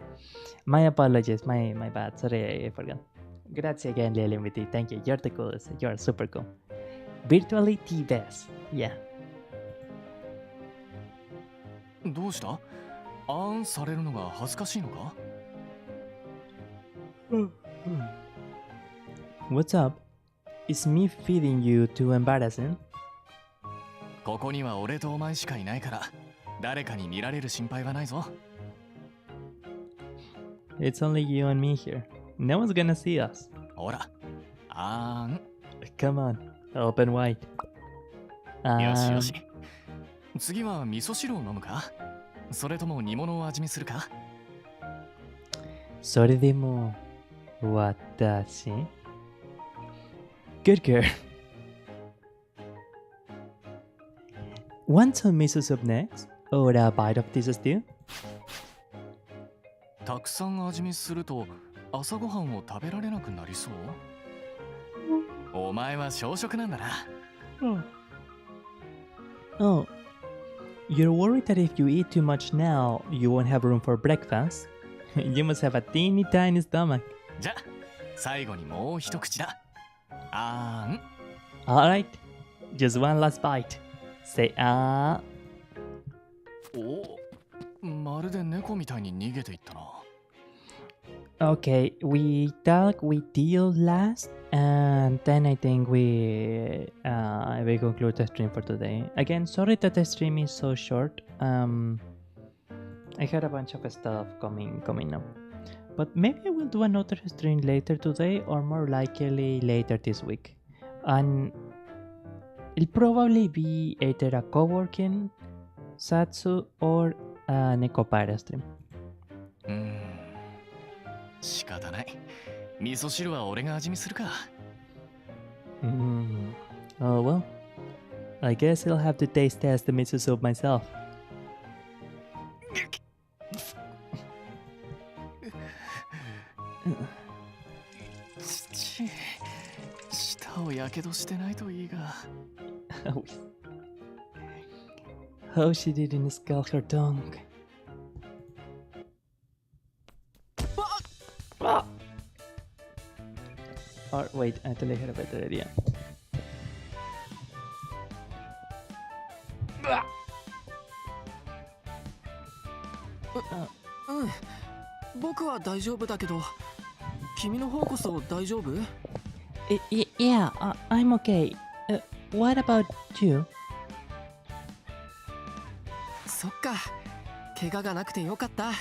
My apologies. My bad. Sorry, I forgot. Grazie again, Lielinviti. Thank you. You're the coolest. You're super cool. Virtually the best. Yeah. どうした？あんされるのが恥ずかしいのか？What's up? Is me feeding you too embarrassing? ここには俺とお前しかいないから誰かに見られる心配はないぞ。It's only you and me here. No one's gonna see us. ほら、あん。Come on, open wide. よしよし。次は味噌汁を飲むか？それとも煮物を味見するか？それでも私Good girl. Want some miso soup next? Or a bite of this stew? たくさん味見すると朝ごはんを食べられなくなりそう？お前は小食なんだな。Oh, you're worried that if you eat too much now, you won't have room for breakfast? You must have a teeny tiny stomach. じゃ、最後にもう一口だ。あん。Alright, just one last bite. Say ah. お、まるで猫みたいに逃げていったな。Okay, we talk, we deal last, and then I think we conclude the stream for today. Again, sorry that the stream is so short. I had a bunch of stuff coming up. But maybe I will do another stream later today or more likely later this week. And it'll probably be either a coworking, Zatsu, or a Nekopara stream. 仕方ない。味噌汁は俺が味見するか。Oh well. I guess I'll have to taste test the miso soup myself. 舌をやけどしてないといいが。How she didn't scald her tongue. Or wait, I totally had a better idea. 僕は大丈夫だけど、君の方こそ大丈夫？ Yeah, I'm okay. What about you? そっか、怪我がなくてよかった。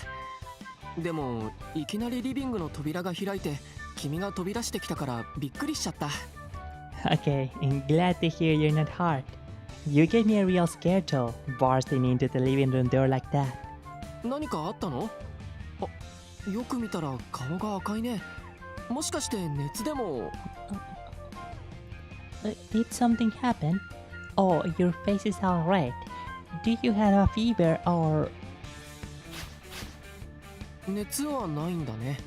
でもいきなりリビングの扉が開いて君が飛び出してきたからびっくりしちゃった。Okay, I'm glad to hear you're not hurt. You gave me a real scare though, bursting into the living room door like that. 何かあったの？あ、よく見たら顔が赤いね。もしかして熱でも。Did something happen? Oh, your face is all red. Do you have a fever or... 熱はないんだね。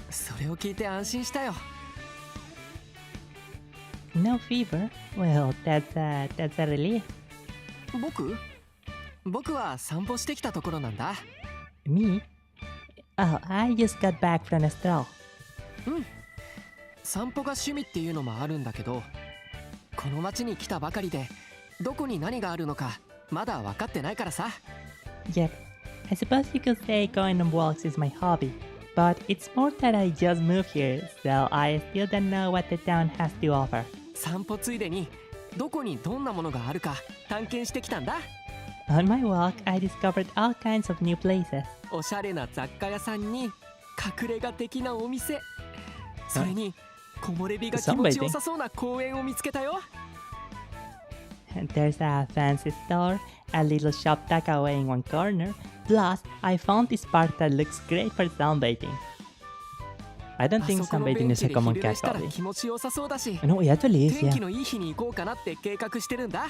それを聞いて安心したよ。No fever? Well, that's a relief. 僕は散歩してきたところなんだ。Me? Oh, I just got back from a stroll. うん。散歩が趣味っていうのもあるんだけど、この町に来たばかりでどこに何があるのかまだ分かってないからさ。Yep. I suppose you could say going on walks is my hobby, but it's more that I just moved here, so I still don't know what the town has to offer. 散歩ついでにどこにどんなものがあるか探検してきたんだ。On my walk, I discovered all kinds of new places. おしゃれな雑貨屋さんに隠れ家的なお店、それに木漏れ日が気持ちよさそうな公園を見つけたよ。There's a fancy store, a little shop tucked away in one corner. Plus, I found this park that looks great for sunbathing. I don't think sunbathing is a common cat hobby. 気持ちよさそうだし、 No, actually is, 天 yeah. 気のいい日に行こうかなって計画してるんだ。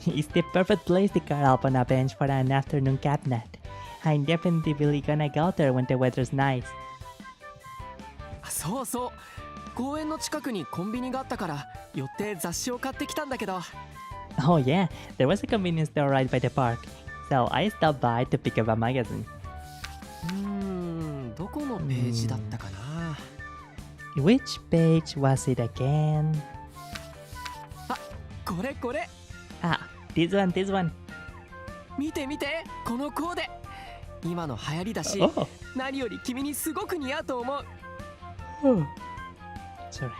It's the perfect place to curl up on a bench for an afternoon cat nap. I'm definitely gonna go there when the weather's nice. そうそう、公園の近くにコンビニがあったから寄って雑誌を買ってきたんだけど。 Oh yeah, there was a convenience store right by the park, so I stopped by to pick up a magazine. どこのページだったかな。Which page was it again? あ、これこれ。 Ah, this one. 見て見て、このコーデ。今の流行りだし、 Oh. 何より君にすごく似合うと思う。 Oh. Sorry.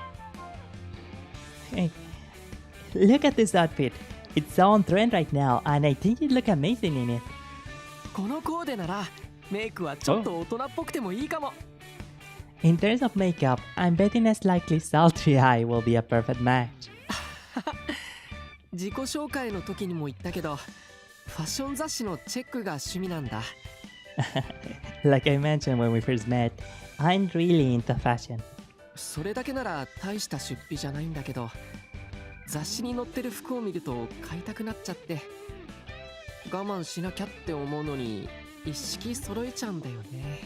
Hey, look at this outfit. It's so on trend right now, and I think you look amazing in it. このコーデならメイクはちょっと大人っぽくてもいいかも。 In terms of makeup, I'm betting as likely sultry eye will be a perfect match. 自己紹介の時にも言ったけど、ファッション雑誌のチェックが趣味なんだ。Like I mentioned when we first met, I'm really into fashion. それだけなら大した出費じゃないんだけど、雑誌に載ってる服を見ると買いたくなっちゃって、我慢しなきゃって思うのに一式揃えちゃうんだよね。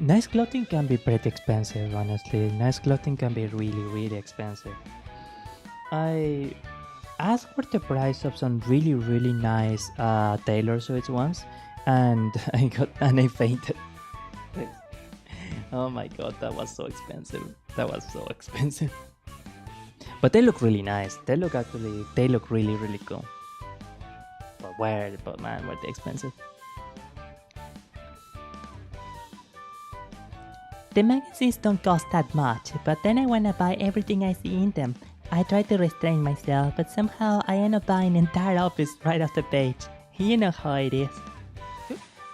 Nice clothing can be pretty expensive, honestly. Nice clothing can be really expensive. I asked for the price of some really nice tailor suits once, and I fainted. Oh my god, that was so expensive. But they look really nice. They look really cool. But man, were they expensive? The magazines don't cost that much, but then I wanna buy everything I see in them. I try to restrain myself, but somehow I end up buying an entire office right off the page. You know how it is.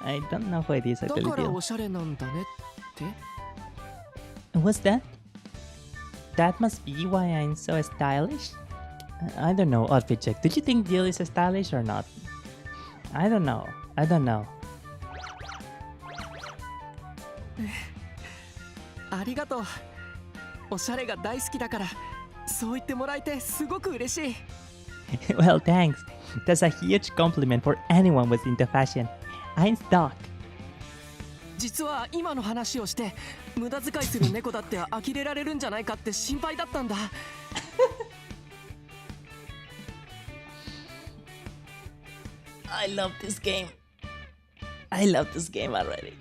I don't know how it is だ actually. からおしゃれなんだねって。 What's that? That must be why I'm so stylish? I don't know, outfit check. Did you think Jill is stylish or not? I don't know. ありがとう。おしゃれが大好きだから、そう言ってもらえてすごく嬉しい。Well, thanks. That's a huge compliment for anyone who's into fashion. I'm stuck. 実は今の話をして無駄遣いする猫だって呆れられるんじゃないかって心配だったんだ。I love this game. I love this game already.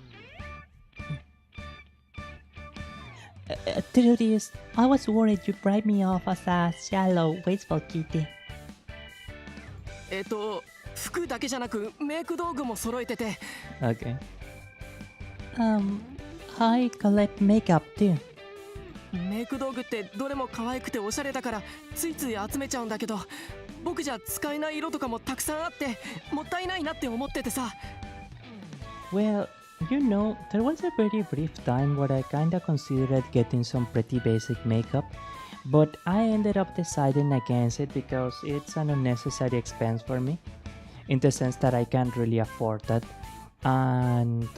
Truth is, I was worried you'd write me off as a shallow, wasteful kitty. 服だけじゃなくメイク道具も揃えてて。 Okay. I collect makeup too. メイク道具ってどれも可愛くておしゃれだからついつい集めちゃうんだけど、僕じゃ使えない色とかもたくさんあってもったいないなって思っててさ。 Well, you know, there was a very brief time where I kinda considered getting some pretty basic makeup, But I ended up deciding against it because it's an unnecessary expense for me, in the sense that I can't really afford that. And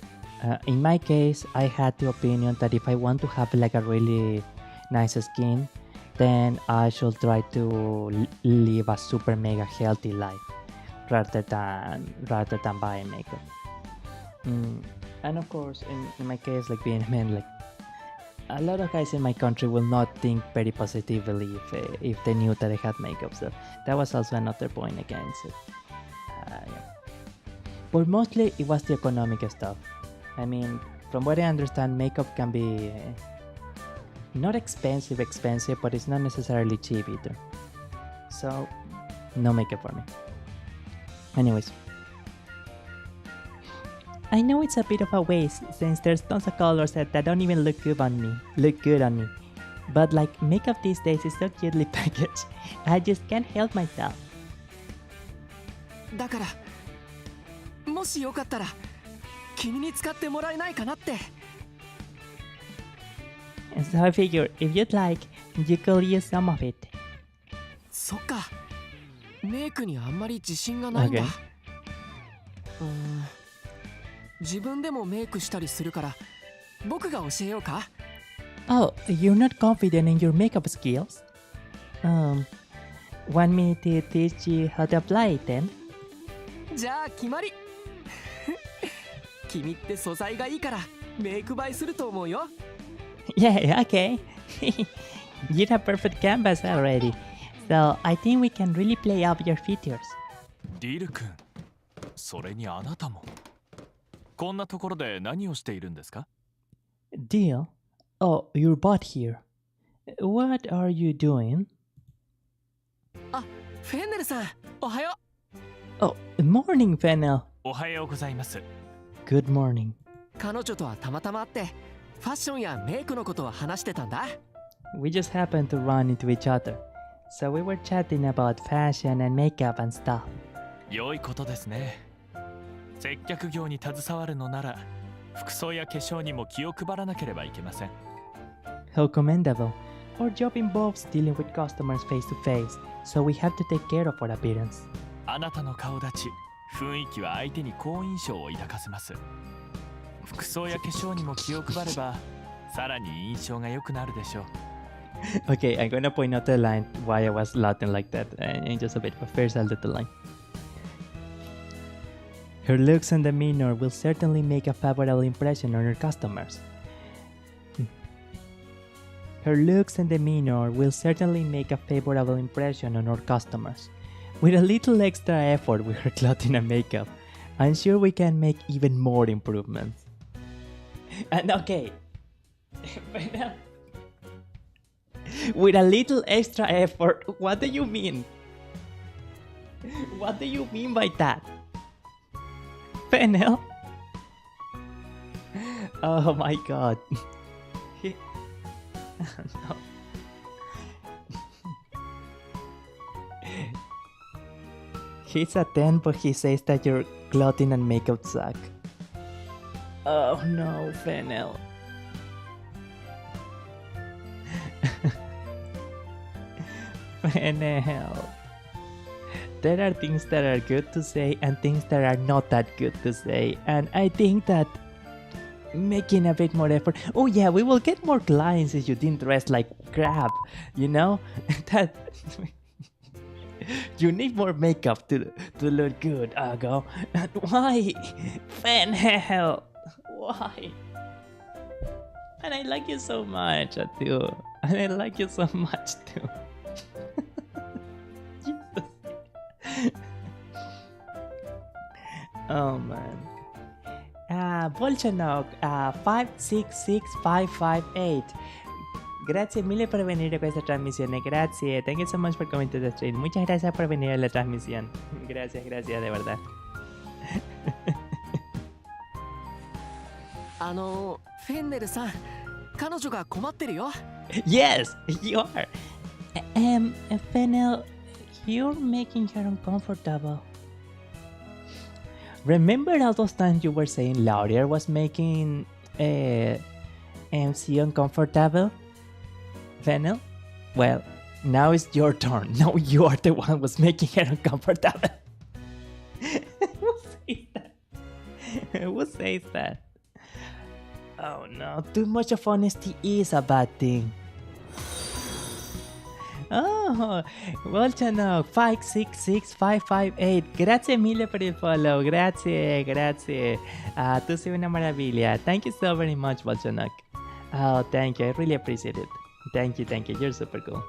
in my case, I had the opinion that if I want to have like a really nice skin, then I should try to live a super mega healthy life rather than buying makeup. And of course, in my case, like being a man, like a lot of guys in my country will not think very positively if they knew that I had makeup. So that was also another point against it. Yeah. But mostly it was the economic stuff. I mean, from what I understand, makeup can be not expensive, but it's not necessarily cheap either. So, no makeup for me. Anyways. I know it's a bit of a waste since there's tons of colors that don't even look good on me. But like, makeup these days is so cutely packaged. I just can't help myself. だからもしよかったら君に使ってもらえないかなって。 So I figure if you'd like, you could use some of it. そっか、メイクにあんまり自信がないんだ。Okay. 自分でもメイクしたりするから僕が教えようか。 Oh, you're not confident in your makeup skills? Want me to teach you how to apply it then? じゃあ決まり。君って素材がいいからメイク映えすると思うよ。 Yeah, okay. You have perfect canvas already, so I think we can really play up your features. ディル君、それにあなたもこんなところで何をしているんですか？ Deal? Oh, you're bought here. What are you doing? あ、フェンネルさん、おはよう。 Oh, morning, Fennel. おはようございます。 Good morning. 彼女とはたまたま会ってファッションやメイクのことを話してたんだ。 We just happened to run into each other, so we were chatting about fashion and makeup and stuff. 良いことですね。接客業に携わるのなら服装や化粧にも気を配らなければいけません。 How commendable. Our job involves dealing with customers face to face, so we have to take care of our appearance. あなたの顔立ち、雰囲気は相手に好印象を抱かせます。服装や化粧にも気を配ればさらに印象が良くなるでしょう。 Okay, I'm gonna point out the line why I was Latin like that in just a bit, but first I'll do the line. Her looks and demeanor will certainly make a favorable impression on her customers. Her looks and demeanor will certainly make a favorable impression on our customers. With a little extra effort with her clothing and makeup, I'm sure we can make even more improvements. And okay, with a little extra effort, what do you mean? What do you mean by that? Fennel? Oh my god. No. He's a 10, but he says that your clothing and makeup suck. Oh no, Fennel. Fennel. There are things that are good to say and things that are not that good to say, and I think that making a bit more effort. Oh yeah, we will get more clients if you didn't dress like crap, you know? That you need more makeup to look good, Ago. And why? Fennel, why? And I like you so much, too. And I like you so much too. Oh man. Volchanok 566558. Grazie mille por venir a questa trasmissione. Grazie. Thank you so much for coming to the stream. Muchas gracias por venir a la transmisión. Gracias, de verdad. フェンネルさん、彼女が困ってるよ。 Yes, you are. Fennel, you're making her uncomfortable. Remember all those times you were saying Laurier was making MC uncomfortable? Fennel? Well, now it's your turn. No, you are the one who was making her uncomfortable. Who says that? Who says that? Oh no, too much of honesty is a bad thing. Oh, Volchanok 566558. Grazie mille per il follow. Grazie, grazie. Tu sei una maravilla. Thank you so very much, Volchanok. Oh, thank you. I really appreciate it. Thank you, thank you. You're super cool.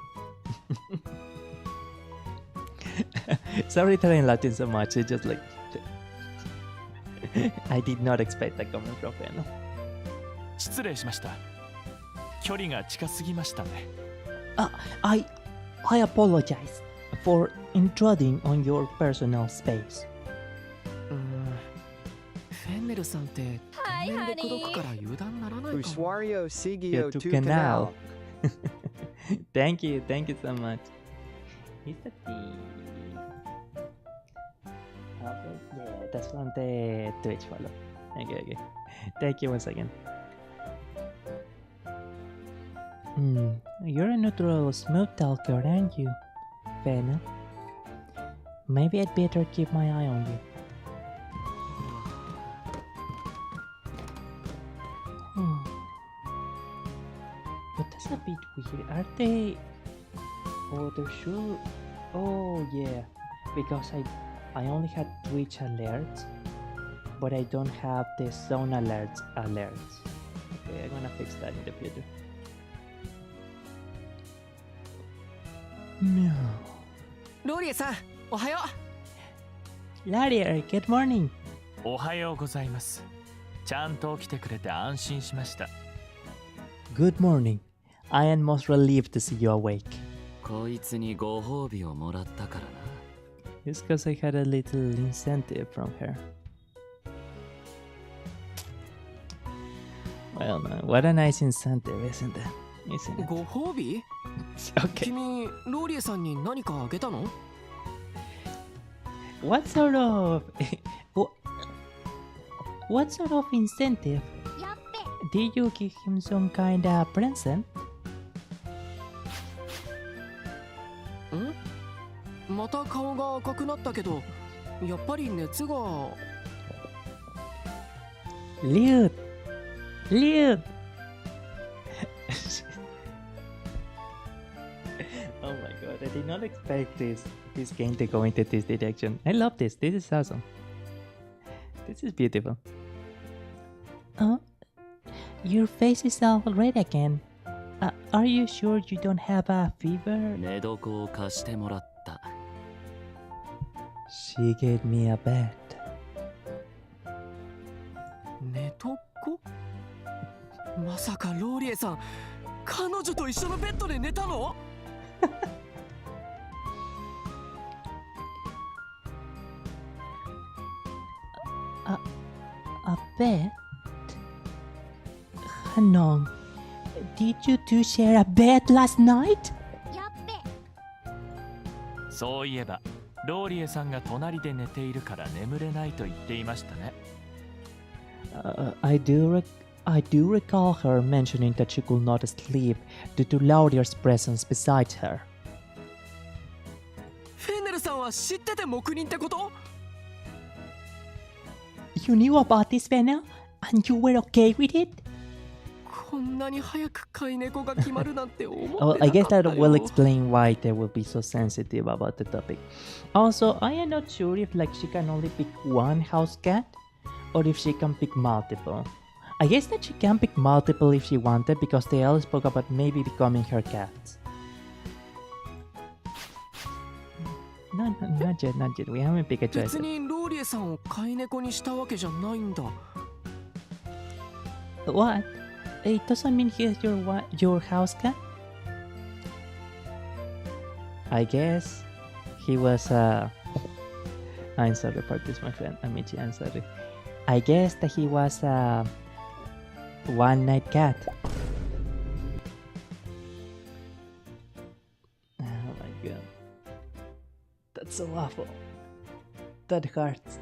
Sorry that I'm laughing so much. It's just like I did not expect that coming from Feno. 失礼しました。距離が近すぎましたね。I apologize for intruding on your personal space. フェンネルさんって天然で口説くから油断ならないかも。 Usuario Sigio To to canal. canal. Thank you so much. Is that the... Okay, yeah, that's from the Twitch follow. Okay. Thank you once again. You're a neutral smooth talker, aren't you, Fena? Maybe I'd better keep my eye on you. But that's a bit weird. Are they... Oh, they're sure... Oh, yeah. Because I only had Twitch alerts, but I don't have the zone alerts. Okay, I'm gonna fix that in the future. Meow. ローリエさん、おはよう。 Laria, good morning. おはようございます。ちゃんと起きてくれて安心しました。Good morning. I am most relieved to see you awake. こいつにご褒美をもらったからな。 It's because I had a little incentive from her. Well, what a nice incentive, isn't it? ご褒美？ Okay. 君、ローリエさんに何かあげたの？ What sort of incentive? Did you give him some kind of present? また顔が赤くなったけど、やっぱり熱が。Lewd! Oh my god, I did not expect this game to go into this direction. I love this. This is awesome. This is beautiful. Oh, your face is all red again. Are you sure you don't have a fever? 寝床を貸してもらった。 She gave me a bed. 寝床？まさかローリエさん、彼女と一緒のベッドで寝たの？ A bed? Hanong, did you two share a bed last night? そういえば、ローリエさんが隣で寝ているから眠れないと言っていましたね。I do recall her mentioning that she could not sleep due to Laurier's presence beside her. フェンネルさんは知ってて黙認ってこと？ You knew about this, Fena? And you were okay with it? こんなに早く飼い猫が決まるなんて思ってなか Oh, った I guess that よ。 will explain why they will be so sensitive about the topic. Also, I am not sure if she can only pick one house cat or if she can pick multiple. I guess that she can pick multiple if she wanted because they all spoke about maybe becoming her cats. No, not yet. We haven't picked a choice. 別にローリエさんを飼い猫にしたわけじゃないんだ。 What? It doesn't mean he's your house cat? I guess he was I'm sorry for this, my friend Amici, I'm sorry. I guess that he was a one-night cat. Oh my god. That's so awful. That hurts.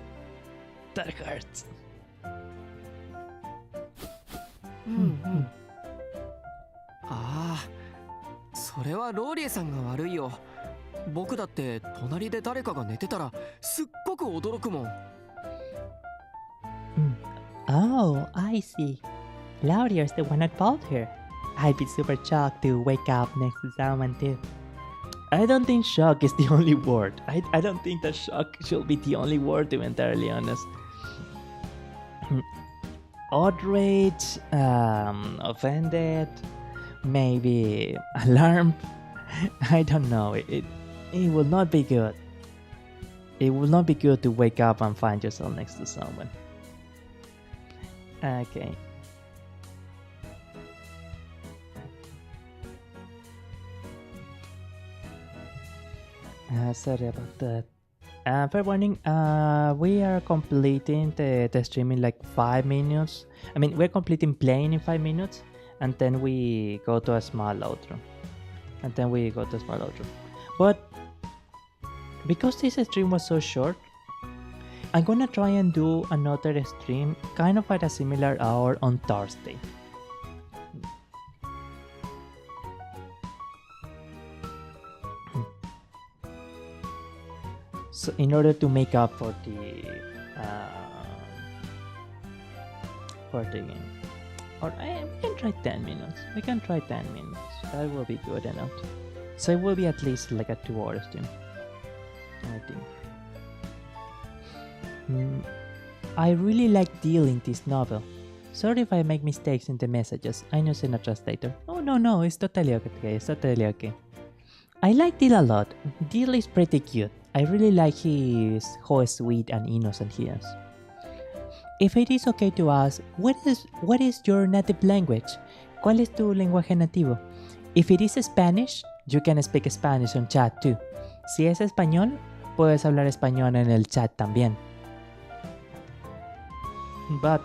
That hurts. うんうん。ああ、それれはローリエさんが悪いよ。僕だって隣で誰かが寝てたらすっごく驚くもん。Oh, I see. Claudia's the one at fault here. I'd be super shocked to wake up next to someone too. I don't think shock is the only word. I don't think that shock should be the only word, to be entirely honest. Outrage, offended, maybe alarmed. I don't know. It will not be good. It will not be good to wake up and find yourself next to someone. Okay. Sorry about that. Fair warning, we are completing the stream in like 5 minutes. I mean, we're completing playing in 5 minutes, and then we go to a small outro. But because this stream was so short, I'm gonna try and do another stream kind of at a similar hour on Thursday. So in order to make up for the or we can try 10 minutes. We can try 10 minutes. That will be good enough. So it will be at least like a 2-hour stream, I think. I really like dealing this novel. Sorry if I make mistakes in the messages. I know I'm a translator. Oh no, it's totally okay. It's totally okay. I like Deal a lot. Deal is pretty cute. I really like how sweet and innocent he is. If it is okay to ask, what is your native language? ¿Cuál es tu lenguaje nativo? If it is Spanish, you can speak Spanish on chat too. Si es español, puedes hablar español en el chat también. But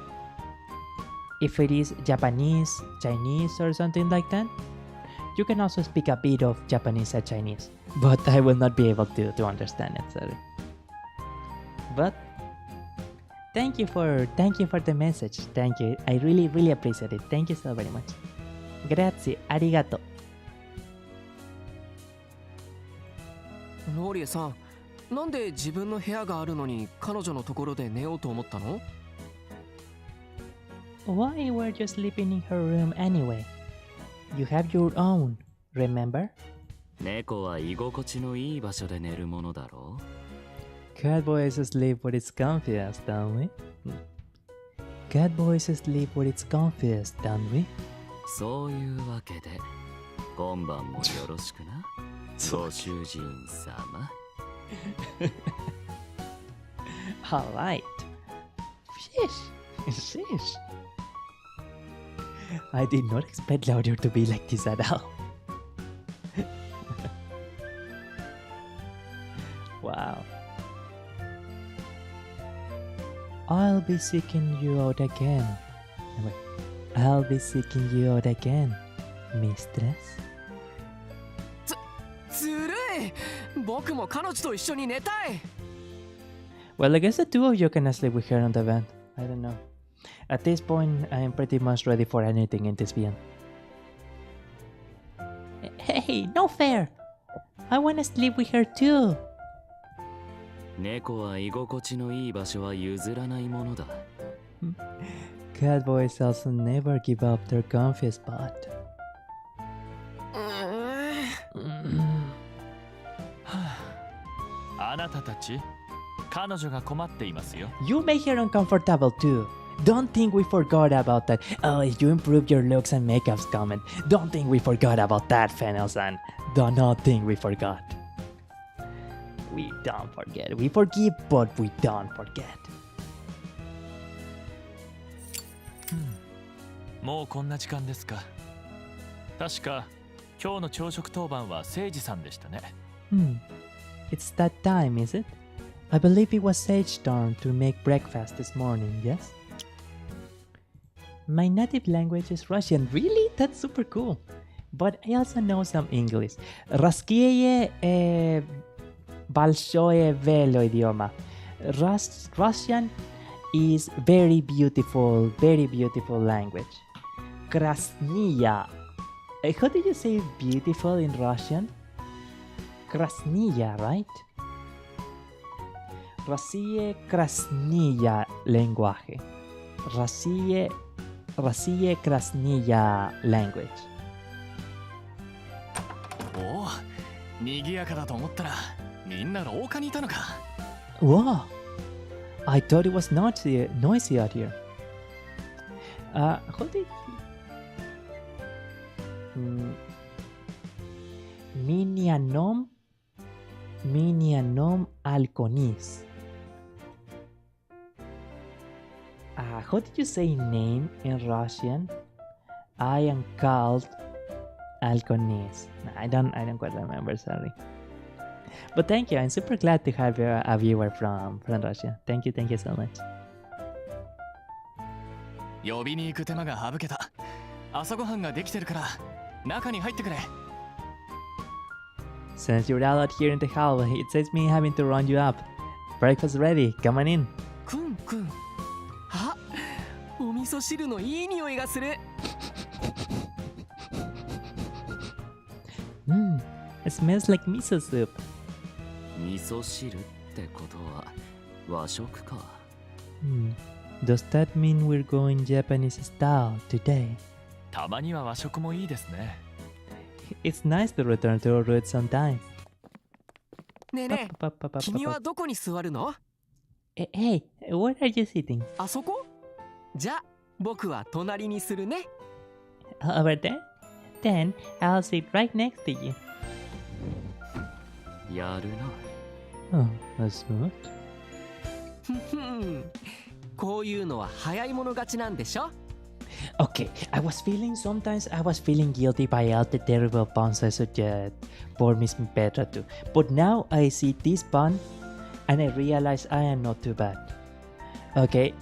if it is Japanese, Chinese or something like that, you can also speak a bit of Japanese and Chinese. But I will not be able to understand it, sorry. But thank you for the message. Thank you. I really appreciate it. Thank you so very much. Grazie, arigato. ローリエさん、なんで自分の部屋があるのに彼女のところで寝ようと思ったの？ Why were you sleeping in her room anyway? You have your own, remember? 猫は居心地のいい場所で寝るものだろう。 Catboys sleep where it's comfiest, don't we? Catboys sleep where it's comfiest, don't we? そういうわけで今晩もよろしくなご主人様。Alright. Sheesh. I did not expect Claudio to be like this at all. Wow. I'll be seeking you out again. Wait. I'll be seeking you out again, mistress. ずるい！僕も彼女と一緒に寝たい！ Well, I guess the two of you can sleep with her on the bed. I don't know. At this point, I am pretty much ready for anything in this VM. Hey, no fair! I wanna sleep with her too! 猫は居心地のいい場所は譲らないものだ。Catboys also never give up their comfy spot. あなたたち、彼女が困っていますよ。You make her uncomfortable too. Don't think we forgot about that. Oh, you improve your looks and makeup's comment. Don't think we forgot about that, Fennel-san. Do not think we forgot. We don't forget. We forgive, but we don't forget. もうこんな時間ですか。確か今日の朝食当番は誠司さんでしたね。It's that time, is it? I believe it was Sage's turn to make breakfast this morning, yes? My native language is Russian. Really? That's super cool. But I also know some English. Русские большое вело idioma. Russian is very beautiful language. Krasnia How do you say beautiful in Russian? Krasniya, right? Россия красния lenguaje. Россия красния language. おお、賑やかだと思ったらみんな廊下にいたのか。 Wow! I thought it was noisy out here. How did Minianom Alconis. How did you say name in Russian? I am called Alconis. I don't quite remember, sorry. But thank you. I'm super glad to have a viewer from Russia. Thank you so much. 呼びに行く手間が省けた。朝ごはんができてるから中に入ってくれ。 Since you're all out here in the hall, it saves me having to run you up. Breakfast ready. Come on in. くんくん。あ、お味噌汁のいい匂いがする。It smells like miso soup. 味噌汁ってことは和食か。Does that mean we're going Japanese style today? たまには和食もいいですね。 It's nice to return to our roots sometimes. ねえねえ、君はどこに座るの？ Hey, where are you sitting? あそこ？じゃあ僕は隣にするね。 Over there? Then I'll sit right next to you. やるな。 Oh, that's smooth. ふふん。こういうのは早い者勝ちなんでしょ？ Okay, sometimes I was feeling guilty by all the terrible puns I suggest for Miss Petra too. But now I see this pun and I realize I am not too bad. Okay,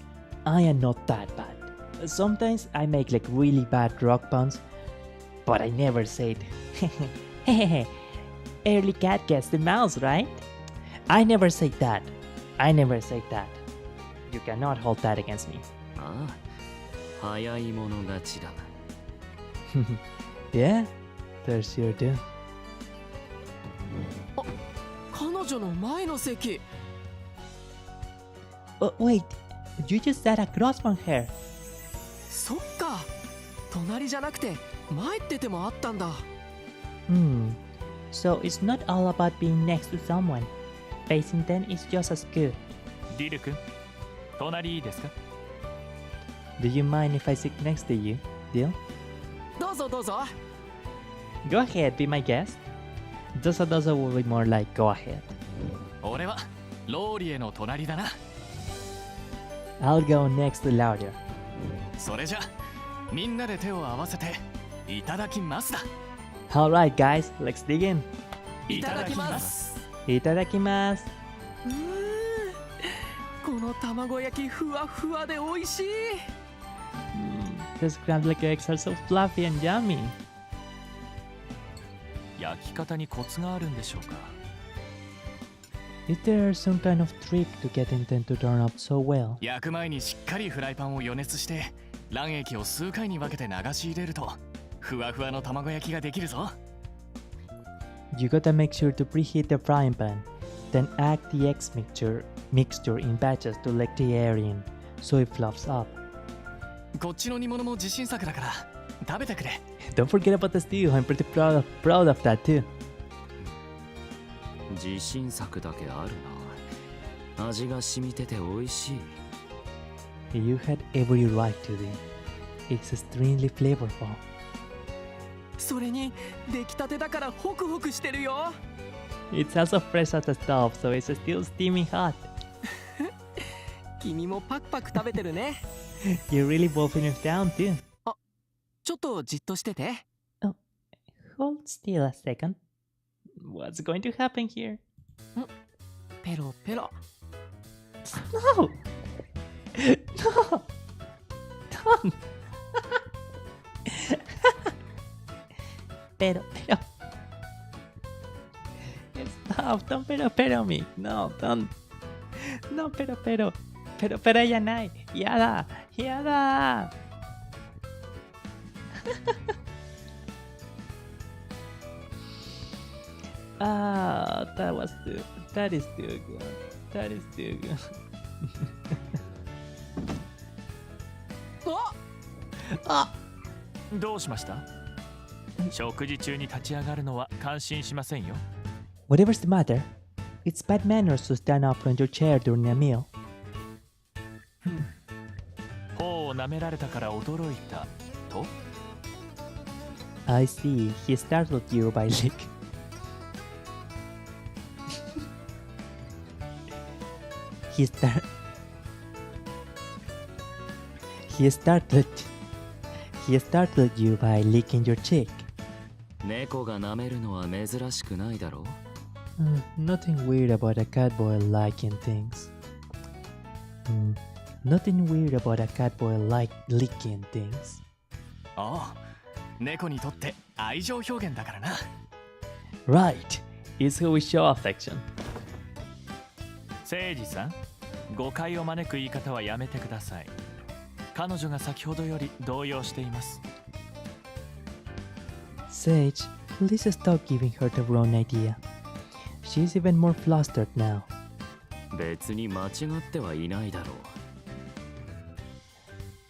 I am not that bad. Sometimes I make like really bad rock puns, but I never said, hehehe, early cat gets the mouse, right? I never say that. You cannot hold that against me. ああ、早い者勝ちだ。 Yeah, there sure do. 彼女の前の席。 Oh, wait, you just sat across from her. そっか。隣じゃなくて前って手もあったんだ。So it's not all about being next to someone. Facing them is just as good. ディル君、隣いいですか？ Do you mind if I sit next to you, Dil? どうぞどうぞ。 Go ahead, be my guest. Dosa will be more like go ahead. 俺はローリエの隣だな。 I'll go next to Laudia. それじゃみんなで手を合わせていただきますだ。 Alright, guys, let's dig in. いただきます。 Itadakimasu. この卵焼きふわふわで美味しい。 The scrambled eggs are so fluffy and yummy. 焼き方にコツがあるんでしょうか？ Is there some kind of trick to getting them to turn out so well? 焼く前にしっかりフライパンを予熱して卵液を数回に分けて流し入れるとふわふわの卵焼きができるぞ。 You gotta make sure to preheat the frying pan, then add the eggs mixture in batches to let the air in, so it fluffs up. こっちの煮物も自信作だから食べてくれ。 Don't forget about the stew, I'm pretty proud of that too. 自信作だけあるな。味が染みてて美味しい。 You had every right to be. It's extremely flavorful. それに出来たてだからホクホクしてるよ。 It's also fresh out the stove, so it's still steaming hot. 君もパクパク食べてるね。 You're really wolfing it down too. ちょっとじっとしてて。 Hold still a second. What's going to happen here? ペロペロ。 No! No! Don't! Pero. Stop, don't pero me. No, don't. No, pero. Pero yaない. Yada. Ah, that is too good. That is too good. あどうしました？食事中に立ち上がるのは感心しませんよ。 Whatever's the matter, it's bad manners to stand up from your chair during a meal. 頬を舐められたから驚いたと？ I see. He startled you by lick. he start. He startled. He startled you by licking your cheek. 猫が舐めるのは珍しくないだろう。 Nothing weird about a cat boy liking things. Nothing weird about a cat boy like licking things. ああ、猫にとって愛情表現だからな。Right. It's how we show affection. 誠司さん、誤解を招く言い方はやめてください。彼女が先ほどより動揺しています。 Sage, please stop giving her the wrong idea. She's even more flustered now. 別に間違ってはいないだろ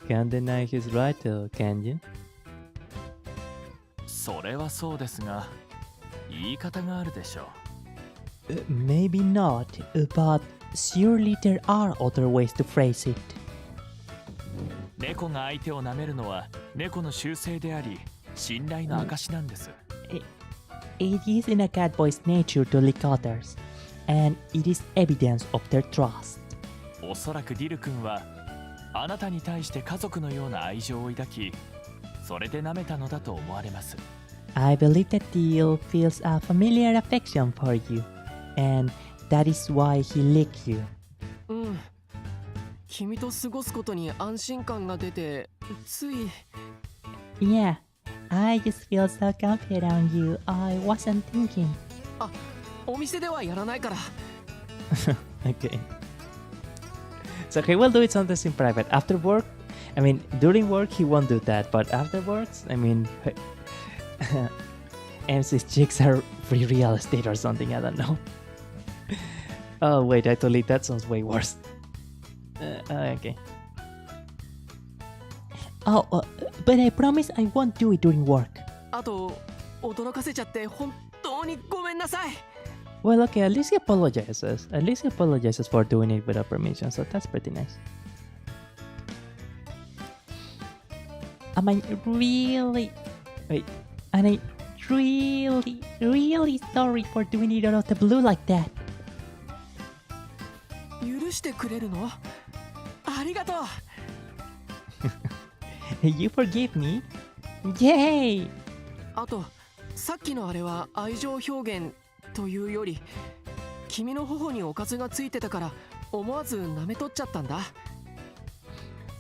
う。 Can't deny he's right though, can you? それはそうですが、言い方があるでしょう。Maybe not, but surely there are other ways to phrase it. 猫が相手を舐めるのは猫の習性であり、信頼の証なんです。It is in a cat boy's nature to lick others, and it is evidence of their trust. おそらくディル君はあなたに対して家族のような愛情を抱き、それで舐めたのだと思われます。 I believe that Deal feels a familiar affection for you, and that is why he licked you. うん。君と過ごすことに安心感が出て、つい。Yeah, I just feel so confident on you. I wasn't thinking. あ、お店ではやらないから。Okay. So he will do it sometimes in private. After work, I mean, during work he won't do that, but afterwards, I mean, MC's chicks are free real estate or something, I don't know. Oh, wait, actually, that sounds way worse. Okay. Oh, but I promise I won't do it during work. あと、驚かせちゃって本当にごめんなさい。Well, okay, at least he apologizes. At least he apologizes for doing it without permission, so that's pretty nice. Am I really... Wait, and I really sorry for doing it out of the blue like that. 許してくれるの？ありがとう。You forgive me? Yay! あと、さっきのあれは愛情表現というより、君の頬におかずがついてたから思わず舐め取っちゃったんだ。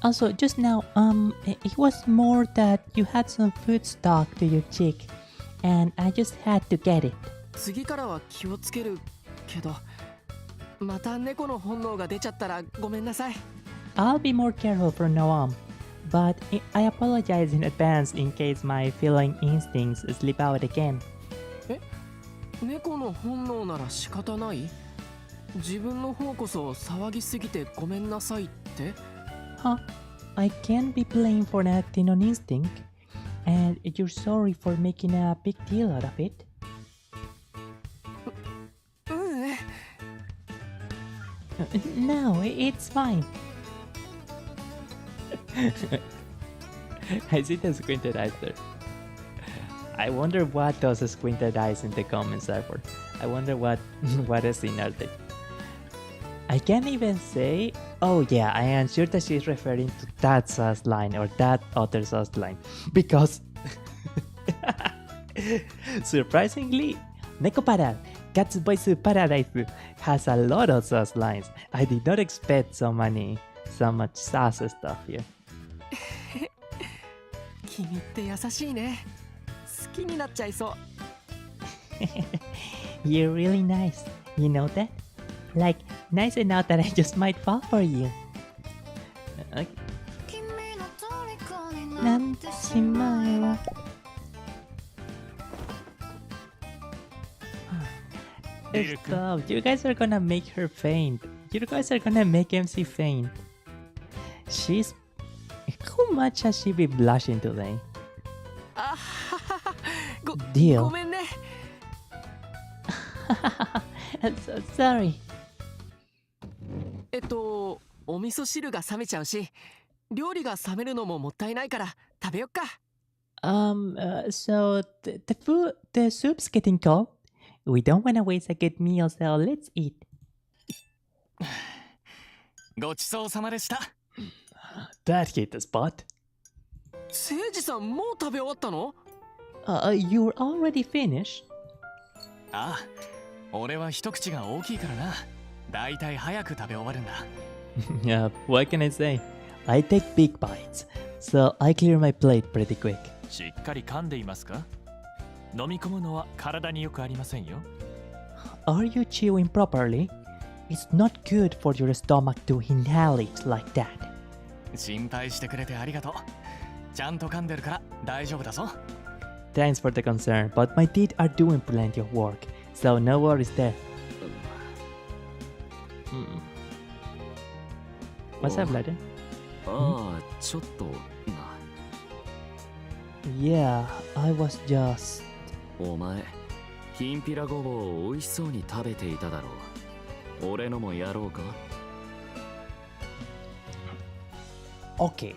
Also, just now, it was more that you had some food stuck to your cheek, and I just had to get it. 次からは気をつけるけど、また猫の本能が出ちゃったらごめんなさい。I'll be more careful from now on, but I apologize in advance in case my feline instincts slip out again. 猫の本能なら仕方ない？自分の方こそ騒ぎすぎてごめんなさいって？ Huh? I can't be blamed for acting on instinct, and you're sorry for making a big deal out of it. ううん。 No, it's fine. I see the squinted eyes there. I wonder what those squinted eyes in the comments are for. I wonder what a scene are they. I can't even say. Oh yeah, I am sure that she's referring to that sauce line or that other sauce line because surprisingly, Nekopara Catboys Paradise has a lot of sauce lines. I did not expect so much sauce stuff here. 君って優しいね。好きになっちゃいそう。You're really nice. You know that? Like, nice enough that I just might fall for you. なんてしまえば。リル君 Stop. You guys are gonna make her faint. You guys are gonna make MC faint. She's... How much has she been blushing today? あはははご Deal. ごめんね。 I'm so sorry. お味噌汁が冷めちゃうし、料理が冷めるのももったいないから食べよっか。So the soup's getting cold. We don't wanna waste a good meal, so let's eat. ごちそうさまでした。 That hit the spot. せいじさんもう食べ終わったの？ You're already finished? ああ、俺は一口が大きいからな。だいたい早く食べ終わるんだ。Yeah, what can I say? I take big bites, so I clear my plate pretty quick. しっかり噛んでいますか？飲み込むのは体によくありませんよ。 Are you chewing properly? It's not good for your stomach to inhale it like that. 心配してくれてありがとう。ちゃんと噛んでるから大丈夫だぞ。 Thanks for the concern, but my teeth are doing plenty of work, so no worries there. What's up, Laden? ああ、ちょっとな。 Yeah, I was just... お前、きんぴらごぼうを美味しそうに食べていただろう。俺のもやろうか？ Okay.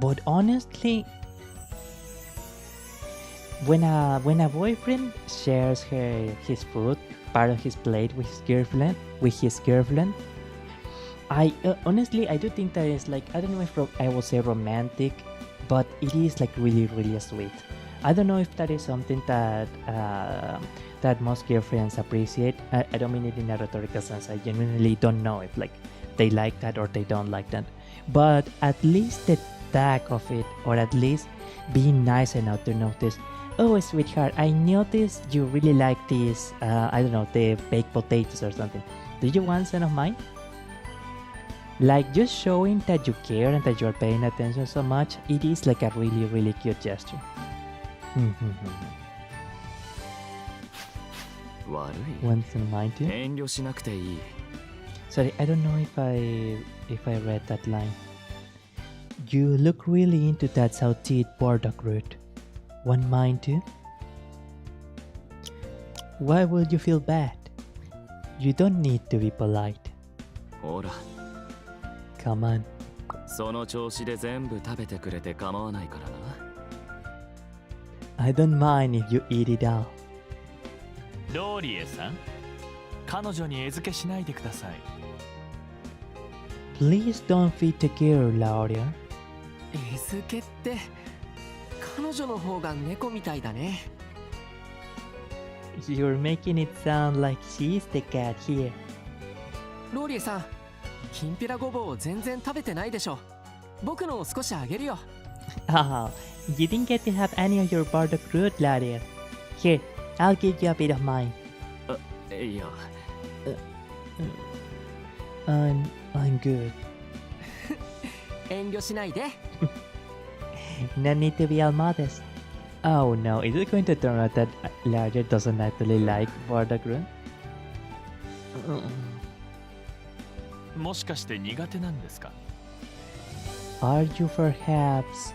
But honestly, when a boyfriend shares his food, part of his plate with his girlfriend, I honestly I do think that is like, I don't know if I will say romantic, but it is like really really sweet. I don't know if that is something that that most girlfriends appreciate. I don't mean it in a rhetorical sense. I genuinely don't know if like they like that or they don't like that. But at least the tag of it, or at least being nice enough to notice, oh sweetheart, I noticed you really like this, I don't know, the baked potatoes or something. Do you want some of mine? Like just showing that you care and that you're paying attention so much, it is like a really really cute gesture. 悪い。 Want some of mine too? 遠慮しなくていい。 Sorry, I don't know if I read that line. You look really into that sauteed burdock root. Want mine too? Why would you feel bad? You don't need to be polite. ほら、 Come on. その調子で全部食べてくれて構わないからな。 I don't mind if you eat it all. ローリエさん、彼女に餌付けしないでください。 Please don't feed the girl, Laura. 餌付けって、彼女の方が猫みたいだね。 You're making it sound like she's the cat here. ローリエさん、きんぴらごぼうを全然食べてないでしょ。僕のを少しあげるよ。 Oh, you didn't get to have any of your burdock root, Laura. Here, I'll give you a bit of mine. いや、 I'm good. 遠慮しないで。 No need to be all modest. Oh no, is it going to turn out that Laura doesn't actually like burdock root? もしかして苦手なんですか？ Are you perchance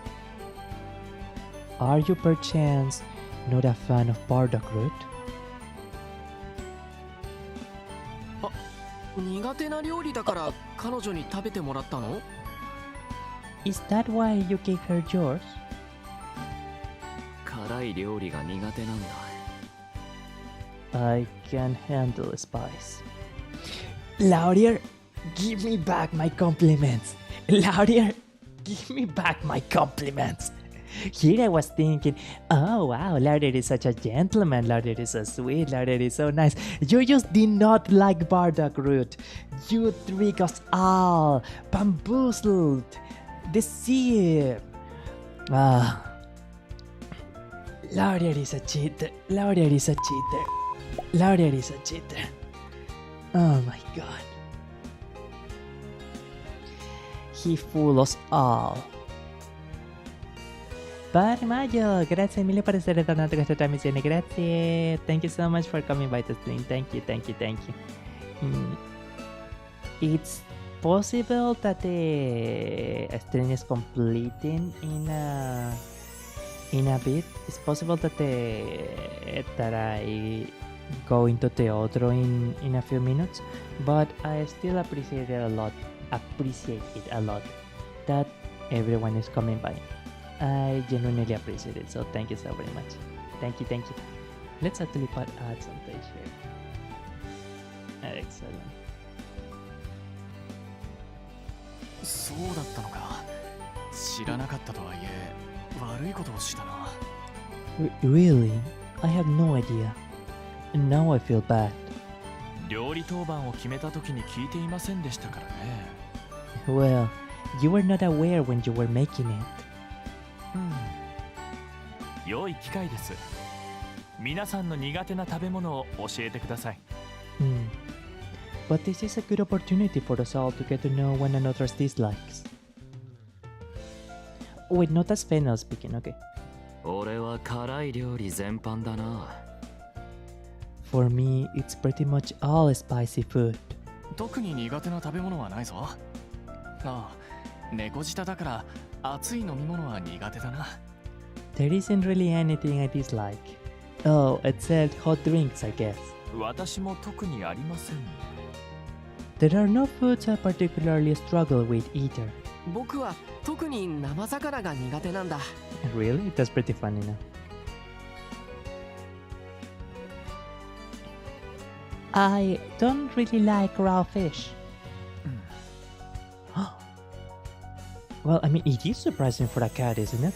not a fan of burdock root? 苦手な料理だから彼女に食べてもらったの？ Is that why you gave her yours? 辛い料理が苦手なんだ。 I can handle spice. Laura, give me back my compliments. Laura, give me back my compliments. Here I was thinking, oh wow, Laura is such a gentleman, Laura is so sweet, Laura is so nice. You just did not like burdock root. You tricked us all, bamboozled, deceived. Ah, Laura is a cheater, Laura is a cheater, Laura is a cheater. Oh my god. He fooled us all. Pari Mayo, grazie mille per essere tornato a questa trasmissione, grazie. Thank you so much for coming by the stream. Thank you, thank you, thank you. It's possible that the stream is completing in a bit. It's possible that I go into the otro in a few minutes, but I still appreciate it a lot that everyone is coming by. I genuinely appreciate it, so thank you so very much. Thank you. Let's actually add some page here. Excellent. そうだったのか。知らなかったとはいえ悪いことをしたな。Really? I have no idea. And now I feel bad. 料理当番を決めた時に聞いていませんでしたからね。Well, you were not aware when you were making it. 良い機会です。皆さんの苦手な食べ物を教えてください。But this is a good opportunity for us all to get to know one another's dislikes. Wait, not as Fennel speaking, okay. 俺は辛い料理全般だな。For me, it's pretty much all spicy food. 特に苦手な食べ物はないぞ。ああ、猫舌だから熱い飲み物は苦手だな。There isn't really anything I dislike. Oh, except hot drinks, I guess. 私も特にありません。There are no foods I particularly struggle with either. 僕は特に生魚が苦手なんだ。Really? That's pretty funny now. I don't really like raw fish. Well, I mean, it is surprising for a cat, isn't it?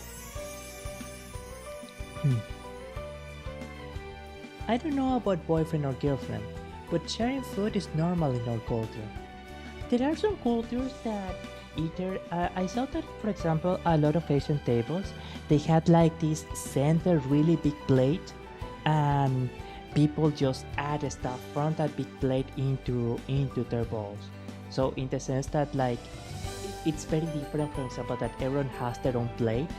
I don't know about boyfriend or girlfriend, but sharing food is normal in our culture. There are some cultures that either, I saw that, for example, a lot of Asian tables, they had like this center really big plate, and people just add stuff from that big plate into their bowls. So in the sense that like it's very different, for example, that everyone has their own plate,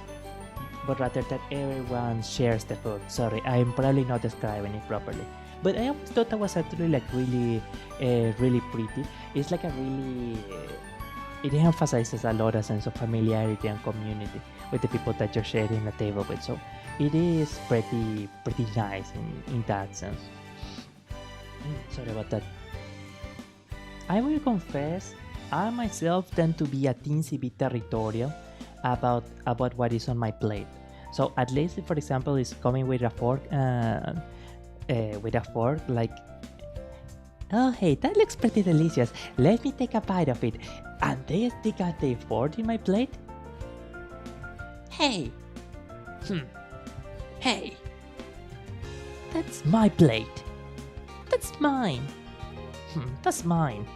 but rather that everyone shares the food. Sorry, I'm probably not describing it properly, but I always thought that was actually like really pretty. It's like a really it emphasizes a lot a sense of familiarity and community with the people that you're sharing a table with. So it is pretty nice in that sense. Sorry about that. I will confess, I myself tend to be a teensy bit territorial about what is on my plate. So at least if, for example, it's coming with a fork, like, oh hey, that looks pretty delicious. Let me take a bite of it. And they stick out their fork in my plate? Hey! Hey! That's my plate. That's mine. That's mine.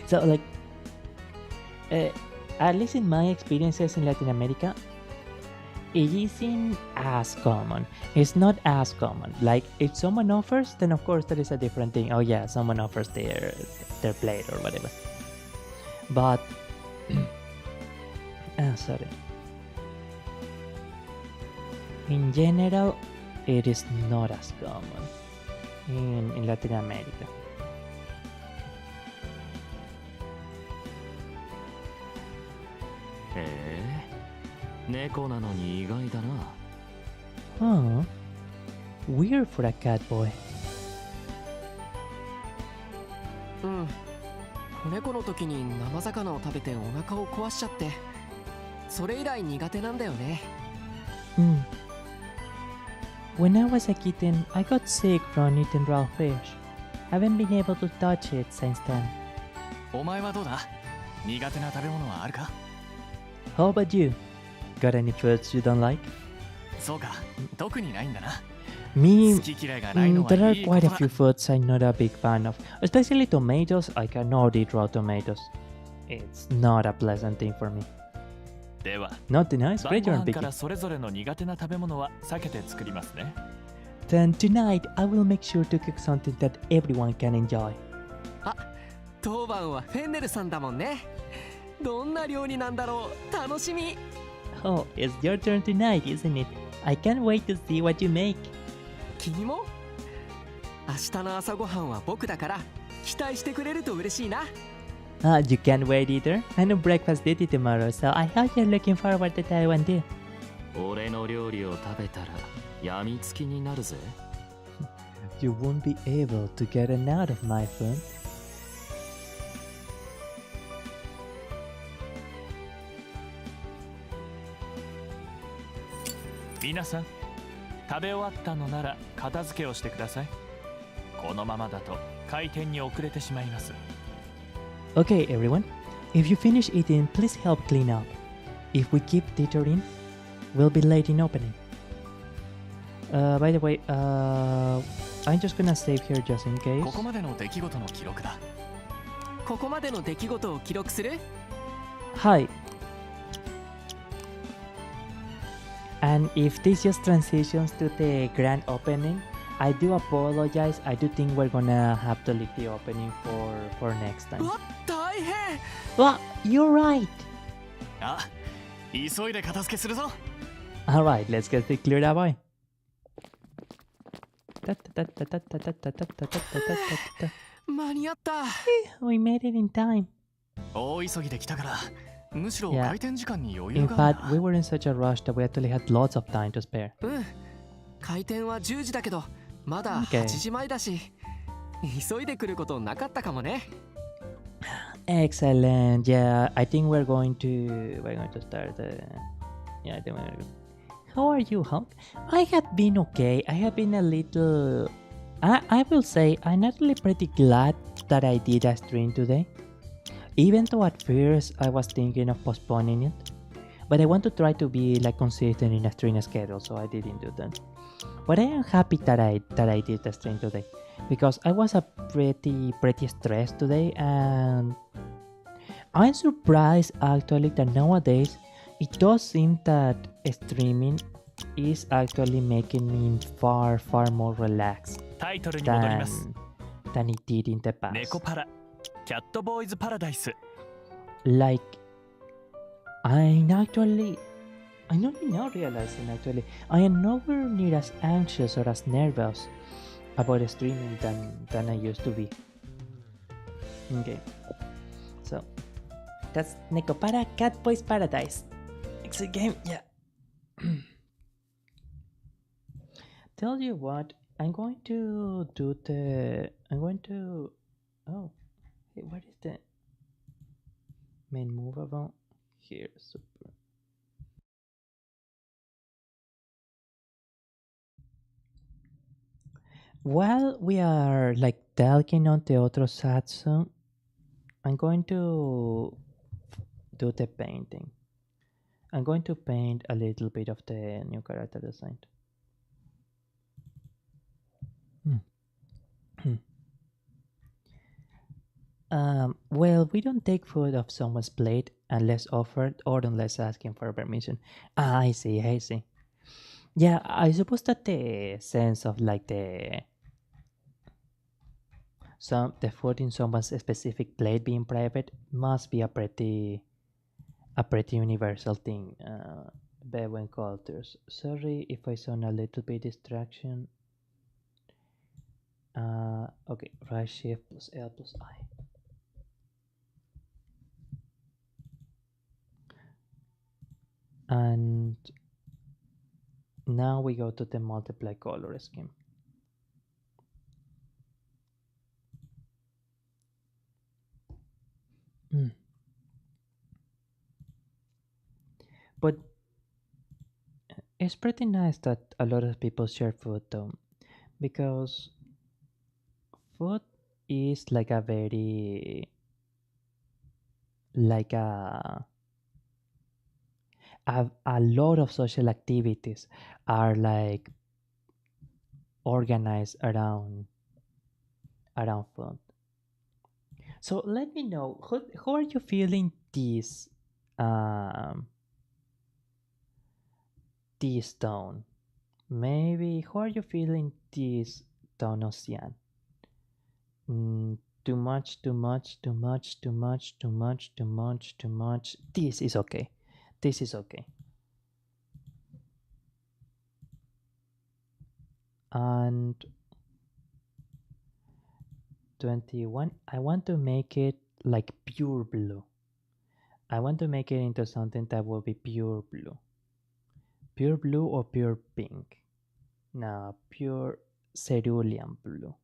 So like, at least in my experiences in Latin America, it isn't as common. It's not as common. Like if someone offers, then of course that is a different thing. Oh yeah, someone offers their plate or whatever. But sorry. In general, it is not as common in Latin America. Huh? Weird for a cat boy. 猫の時に生魚を食べてお腹を壊しちゃって、それ以来苦手なんだよね。When I was a kitten, I got sick from eating raw fish. Haven't been able to touch it since then. お前はどうだ？苦手な食べ物はあるか？ How about you? Got any foods you don't like? そうか、特にないんだな。Me, 好き嫌いがないのはいい there are こと quite a だ。 few foods I'm not a big fan of, especially tomatoes. I cannot eat raw tomatoes. It's not a pleasant thing for me. では、 Not nice, 晩 great ご you're 飯か picky. らそれぞれの苦手な食べ物は避けて作りますね。Then tonight I will make sure to cook something that everyone can enjoy. 当番はフェンネルさんだもんね。どんな料理なんだろう、楽しみ。 Oh, it's your turn tonight, isn't it? I can't wait to see what you make. 君も？明日の朝ごはんは僕だから期待してくれると嬉しいな。You can't wait either. I know breakfast duty tomorrow, so I hope you're looking forward to that one too. 俺の料理を食べたらやみつきになるぜ。 You won't be able to get enough of my food. 皆さん、食べ終わったのなら片付けをしてください。このままだと開店に遅れてしまいます。Okay, everyone. If you finish eating, please help clean up. If we keep tittering, we'll be late in opening. By the way, I'm just gonna save here just in case. ここまでの出来事の記録だ。ここまでの出来事を記録する？ Hi. And if this just transitions to the grand opening, I do apologize. I do think we're gonna have to leave the opening for next う time. わ、大変。 Well, you're right. あ、急いで片付けするぞ。 Alright, let's get the cleared up, boy. 間に合った。 We made it in time. 大急ぎで来たから、むしろ Yeah. 開店時間に余 In 裕がある fact, we were in such a rush that we actually had lots of time to spare. 開店は10時だけどまだ Okay. 8時前だし、急いで来ることなかったかもね。 Excellent. Yeah, I think we're going to start. Yeah, I think we're gonna. How are you, Hulk? I have been okay. I have been a little. I will say I'm actually pretty glad that I did a stream today. Even though at first I was thinking of postponing it, but I want to try to be like consistent in a stream schedule, so I didn't do that. But I am happy that I did the stream today because I was a pretty stressed today, and I'm surprised actually that nowadays it does seem that streaming is actually making me far more relaxed タイトルに戻ります。 than it did in the past. ネコパラキャットボーイズパラダイス。 Like I'm actually I'm only now realizing actually I am nowhere near as anxious or as nervous about streaming than I used to be. Okay, so that's Nekopara Catboys Paradise. It's a game, yeah. Tell you what, I'm going to oh, hey, what is the main movable here? Super. While we are like talking on the otro Zatsu, I'm going to do the painting. I'm going to paint a little bit of the new character design. Well, we don't take food off someone's plate unless offered or unless asking for permission. I see. Yeah, I suppose that the sense of like the food in someone's specific plate being private must be a pretty universal thing. Bedouin cultures. Sorry if I sound a little bit distraction. Okay, right shift plus L plus I. And now we go to the multiply color scheme. But it's pretty nice that a lot of people share food though, because food is like a very like a lot of social activities are like organized around food. So let me know how are you feeling this tone? Maybe how are you feeling this tone of cyan? Too much, too much, too much, too much, too much, too much, too much. This is okay. This is okay. And 21. I want to make it like pure blue. I want to make it into something that will be pure blue. Pure blue or pure pink? No, pure cerulean blue.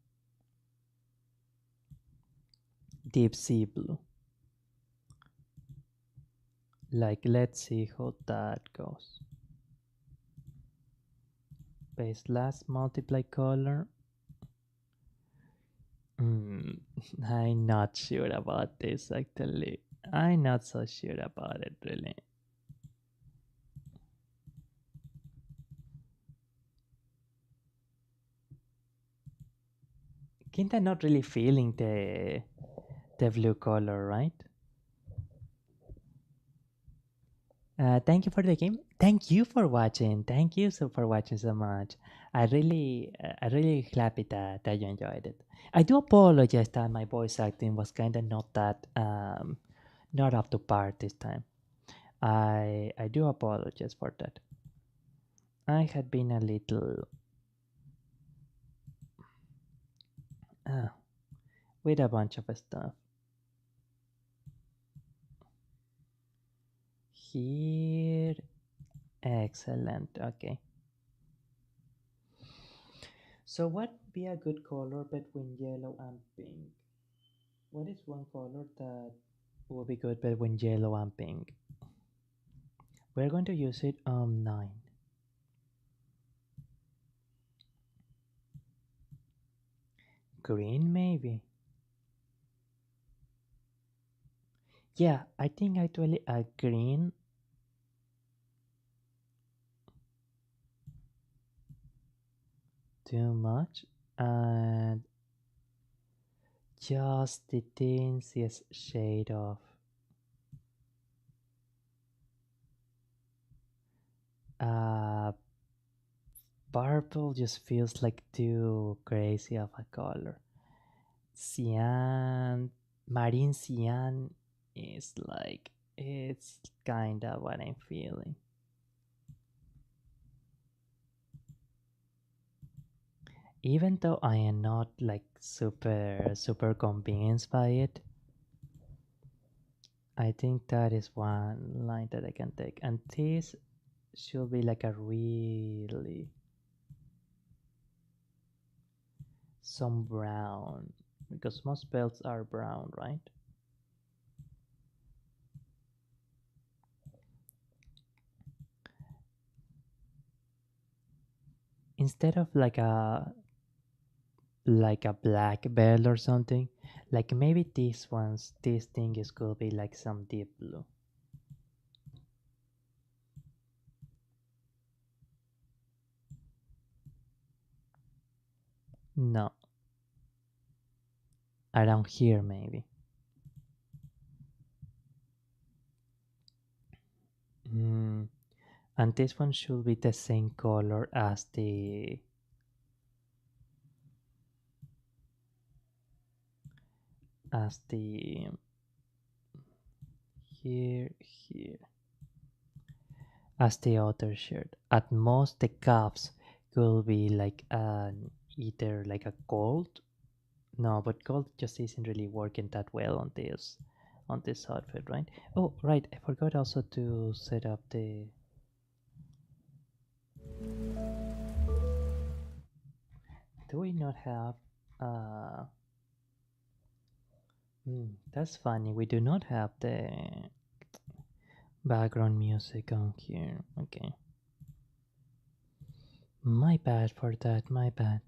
Deep sea blue. Like, let's see how that goes. Base last multiply color. I'm not sure about this actually. I'm not so sure about it really. Kinda not really feeling the blue color, right? Thank you for the game. Thank you for watching. Thank you for watching so much. I really happy that you enjoyed it. I do apologize that my voice acting was kind of not that not up to par this time. I do apologize for that. I had been a little with a bunch of stuff. Here, excellent. Okay. So what would be a good color between yellow and pink? What is one color that will be good between yellow and pink? We're going to use it 9. Green maybe. Yeah, I think actually a green too much and just the tiniest shade of purple just feels like too crazy of a color. Cyan, marine cyan is like, it's kind of what I'm feeling. Even though I am not like super convinced by it, I think that is one line that I can take. And this should be like a really some brown, because most belts are brown, right? Instead of like a black belt or something, like maybe this thing is could be like some deep blue. No, around here maybe. And this one should be the same color as the here as the other shirt. At most the cuffs could be like either like a gold. No, but gold just isn't really working that well on this outfit, right? Oh, right, I forgot also to set up the do we not have that's funny, we do not have the background music on here. Okay, my bad for that, my bad.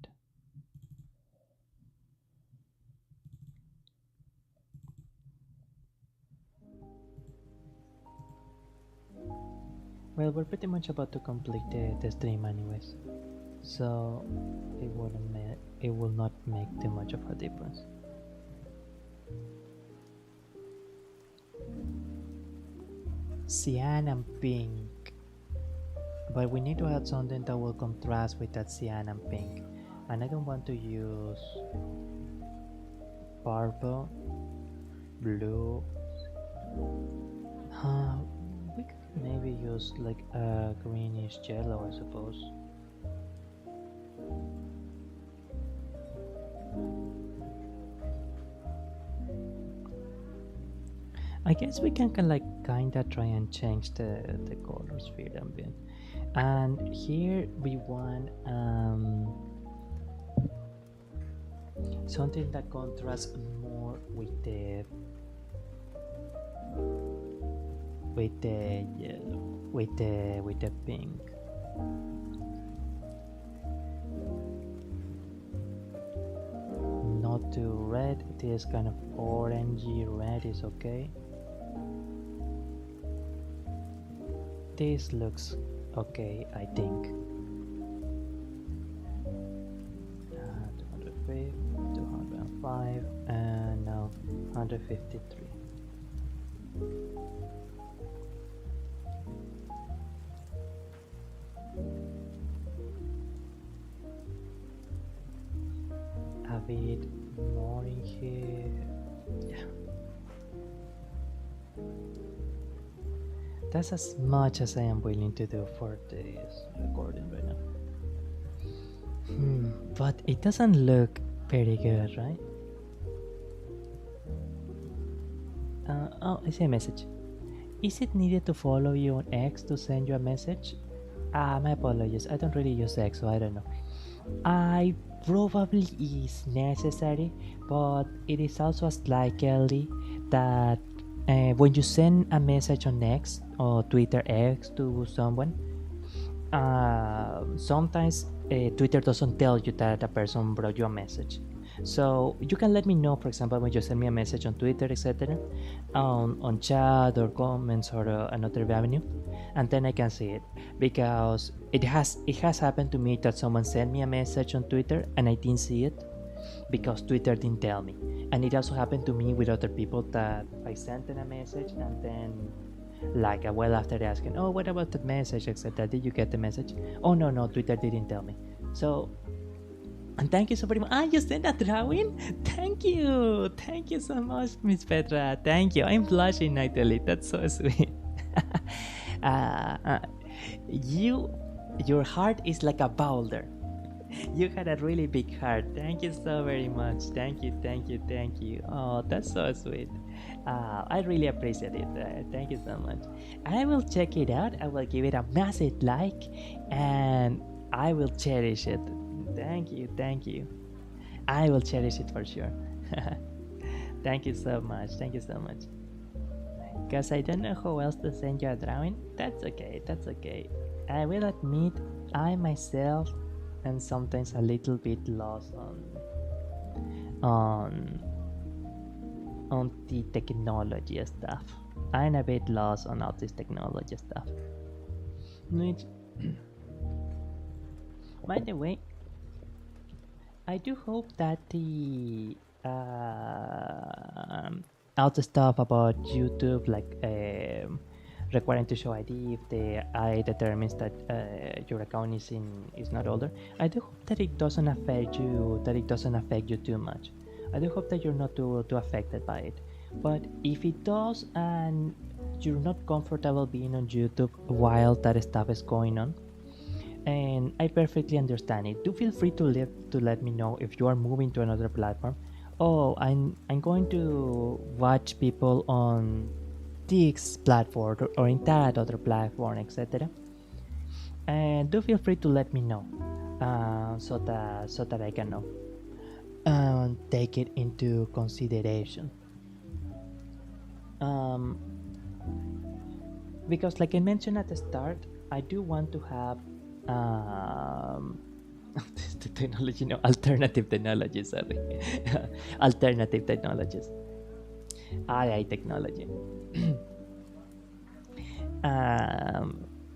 Well, we're pretty much about to complete the stream anyways, so it will not make too much of a difference. Cyan and pink, but we need to add something that will contrast with that cyan and pink, and I don't want to use purple, blue. We could maybe use like a greenish yellow, I suppose. I guess we can kinda try and change the colors for them bit. And here we want something that contrasts more with the yellow, with the pink. Not too red. This kind of orangey red is okay. This looks okay, I think. 205, 205, and now 153. A bit more in here. Yeah. That's as much as I am willing to do for this recording right now. But it doesn't look very good, right? Oh, I see a message. Is it needed to follow you on X to send you a message? My apologies. I don't really use X, so I don't know. I probably is necessary, but it is also likely that when you send a message on X or Twitter X to someone, sometimes Twitter doesn't tell you that a person brought you a message. So you can let me know, for example, when you send me a message on Twitter, etc., on chat or comments or another avenue, and then I can see it, because it has happened to me that someone sent me a message on Twitter and I didn't see it because Twitter didn't tell me. And it also happened to me with other people that I sent them a message and then like a while after asking, oh, what about that message, etc., did you get the message? Oh no, Twitter didn't tell me. So, and thank you so very much. You sent a drawing? Thank you so much, Miss Petra. Thank you. I'm blushing actually. That's so sweet. Your heart is like a boulder. You had a really big heart. Thank you so very much. Thank you. Oh, that's so sweet. I really appreciate it. Thank you so much. I will check it out. I will give it a massive like, and I will cherish it. Thank you. I will cherish it for sure. Thank you so much. Because I don't know who else to send you a drawing. That's okay. I will admit I myself am sometimes a little bit lost on the technology stuff. I'm a bit lost on all this technology stuff. Which, by the way, I do hope that the all the stuff about YouTube, like requiring to show ID if the AI determines that your account is not older, I do hope that it doesn't affect you too much. I do hope that you're not too affected by it. But if it does and you're not comfortable being on YouTube while that stuff is going on, and I perfectly understand it, do feel free to let me know if you are moving to another platform. Oh, I'm going to watch people on this platform or in that other platform, etc. And do feel free to let me know, so that I can know, take it into consideration. Because, like I mentioned at the start, I do want to have the technology, no, alternative technologies, sorry. Alternative technologies, AI technology.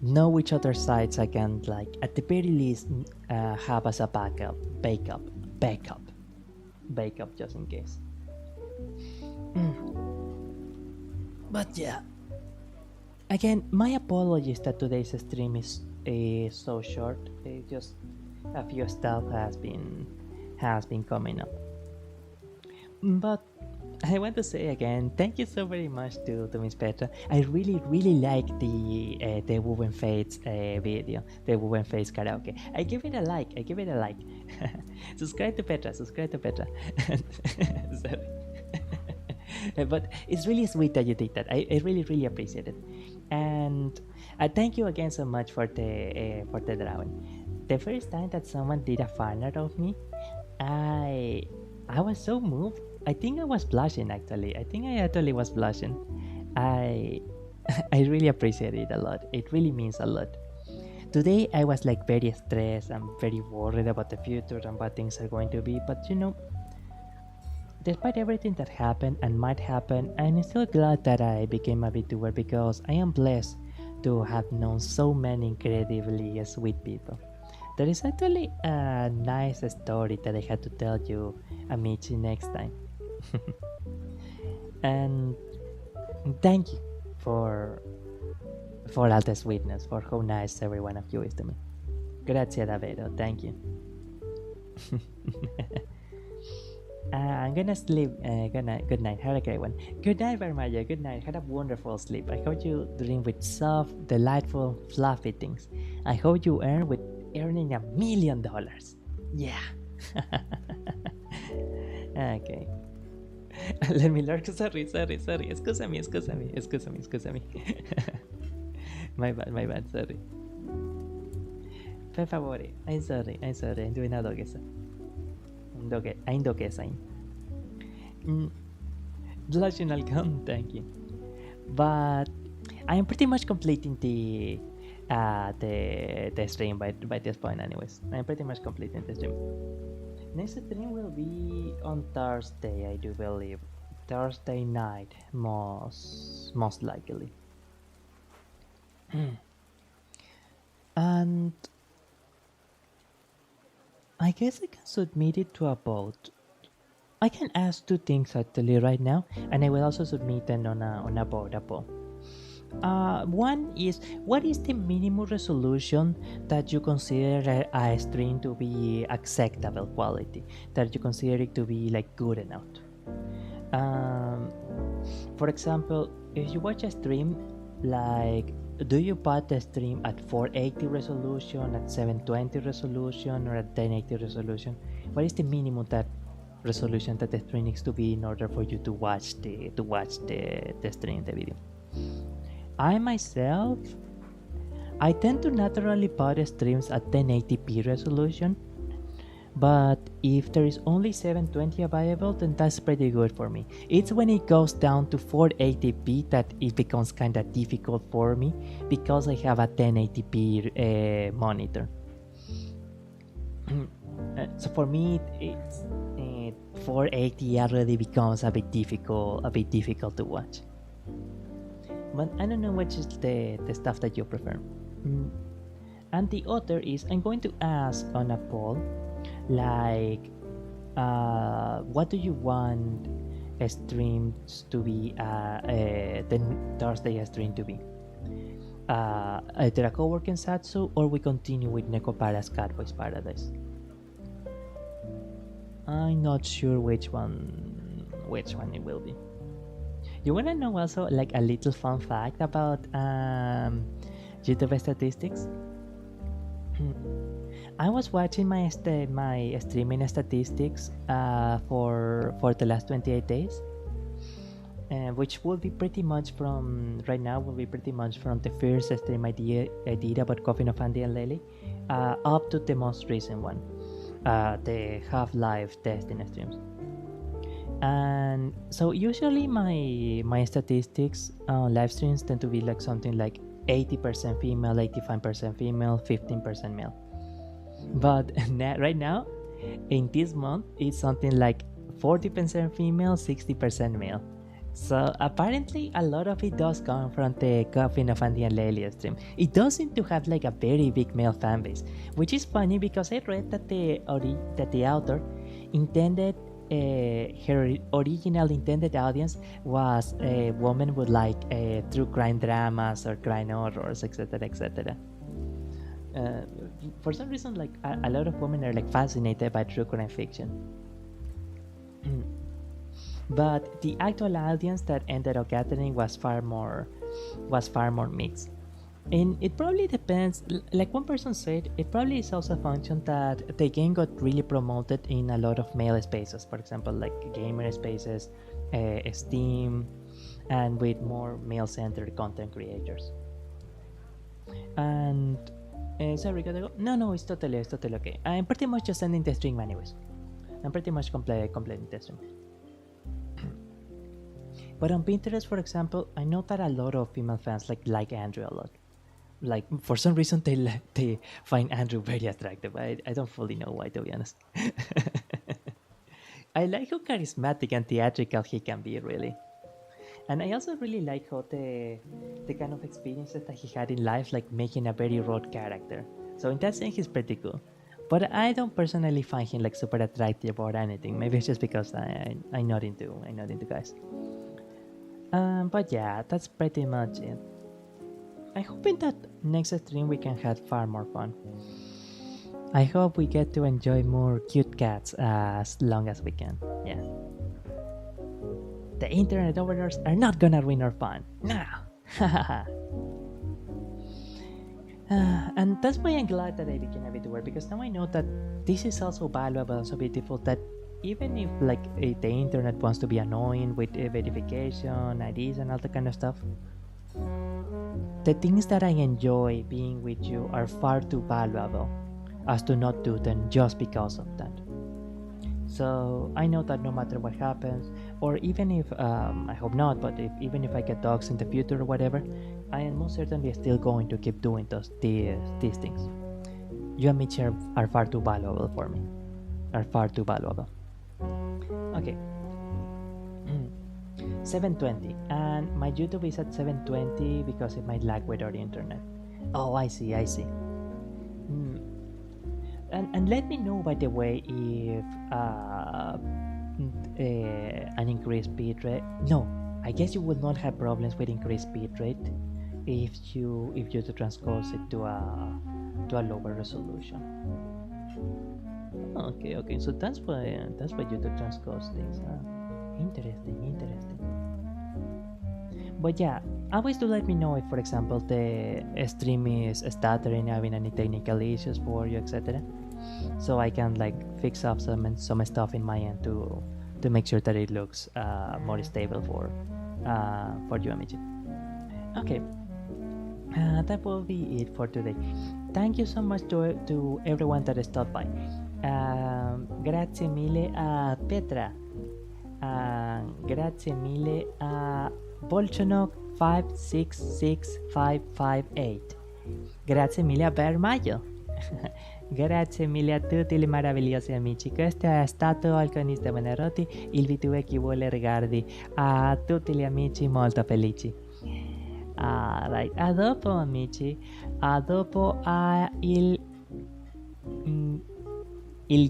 Know which other sites I can, like, at the very least, have as a backup just in case. But yeah, again, my apologies that today's stream is so short. Just a few stuff has been coming up. But I want to say again, thank you so very much to Miss Petra. I really like the Woven Fates video, the Woven Fates karaoke. I give it a like. Subscribe to Petra. Sorry. But it's really sweet that you did that. I really appreciate it. And thank you again so much for the drawing. The first time that someone did a fan art of me, I was so moved. I think I was blushing actually. I think I actually was blushing. I I really appreciate it a lot. It really means a lot. Today I was like very stressed and very worried about the future and what things are going to be, but despite everything that happened and might happen, I'm still glad that I became a VTuber because I am blessed to have known so many incredibly sweet people. There is actually a nice story that I had to tell you, Amici, next time. And thank you for all the sweetness, for how nice every one of you is to me. Grazie davvero, thank you. I'm gonna sleep. Good night. Have a great one. Good night, Vermaya. Good night. Had a wonderful sleep. I hope you dream with soft, delightful, fluffy things. I hope you earn with earning $1 million. Yeah. Okay. Let me learn. Sorry. Excuse me. My bad. Sorry. Per favore. I'm sorry. I'm doing a dogesa. I'm dogesa. Blushing alcohol. Thank you. But I am pretty much completing the stream by this point anyways. I'm pretty much completing the stream. Next stream will be on Thursday, I do believe. Thursday night, most likely. And I guess I can submit it to a vote. I can ask 2 things actually right now, and I will also submit them on a vote. One is, what is the minimum resolution that you consider a stream to be acceptable quality, that you consider it to be like good enough? For example, if you watch a stream, like, do you put the stream at 480 resolution, at 720 resolution, or at 1080 resolution? What is the minimum that resolution that the stream needs to be in order for you to watch the stream, the video? I myself, I tend to naturally put streams at 1080p resolution, but if there is only 720 available, then that's pretty good for me. It's when it goes down to 480p that it becomes kind of difficult for me because I have a 1080p monitor. So for me, it's 480 already becomes a bit difficult to watch. But I don't know which is the stuff that you prefer. And the other is, I'm going to ask on a poll, like, what do you want streams to be, the Thursday stream to be? Either a co-working Zatsu, or we continue with Nekopara's Catboys Paradise. I'm not sure which one it will be. You wanna know also like a little fun fact about YouTube statistics? I was watching my streaming statistics for the last 28 days, which will be pretty much from right now. Will be pretty much from the first stream I did about Coffee of Andy and Lily, up to the most recent one, the Half-Life testing streams. And so usually my statistics on live streams tend to be like something like 80% female, 85% female, 15% male. But right now, in this month, it's something like 40% female, 60% male. So apparently a lot of it does come from the Coffee of Andy and Lely stream. It does seem to have like a very big male fan base, which is funny because I read that the author intended her original intended audience was a woman with like true crime dramas or crime horrors, etc. For some reason, like a lot of women are like fascinated by true crime fiction. but the actual audience that ended up gathering was far more mixed. And it probably depends, like one person said, it probably is also a function that the game got really promoted in a lot of male spaces, for example, like gamer spaces, Steam, and with more male-centered content creators. And sorry, gotta go. No, it's totally okay. I'm pretty much just ending the stream anyways. I'm pretty much completing the stream. But on Pinterest, for example, I know that a lot of female fans like Andrew a lot. Like, for some reason, they find Andrew very attractive. I don't fully know why, to be honest. I like how charismatic and theatrical he can be, really. And I also really like how the kind of experiences that he had in life, like making a very raw character. So in that sense, he's pretty cool. But I don't personally find him like super attractive or anything. Maybe it's just because I'm not into guys. But yeah, that's pretty much it. I hope in that next stream we can have far more fun. I hope we get to enjoy more cute cats as long as we can. Yeah. The internet overlords are not gonna ruin our fun. No. And that's why I'm glad that I became a Vtuber, because now I know that this is also valuable and so beautiful, that even if the internet wants to be annoying with verification, IDs and all that kind of stuff, the things that I enjoy being with you are far too valuable as to not do them just because of that. So I know that no matter what happens, or even if, I hope not, but even if I get dogs in the future or whatever, I am most certainly still going to keep doing these things. You and Mitch are far too valuable for me. Are far too valuable. Okay. 720, and my YouTube is at 720 because it might lag with our internet. Oh, I see. And let me know, by the way, if an increased bitrate. No, I guess you will not have problems with increased bitrate if you transpose it to a lower resolution. Okay. So that's why YouTube transpose things. Interesting. But yeah, always do let me know if, for example, the stream is stuttering, having any technical issues for you, etc. So I can fix up some stuff in my end to make sure that it looks more stable for you and me. Okay, that will be it for today. Thank you so much to everyone that stopped by. Grazie mille a Petra. Grazie mille a Bolchonok 566558. Grazie mille a Bermaglio. Grazie mille a tutti i meravigliosi amici. Questo è stato Alconista Buonarroti, il VTuber che vuole regardi a tutti gli amici molto felici. Alright, a dopo amici, a dopo il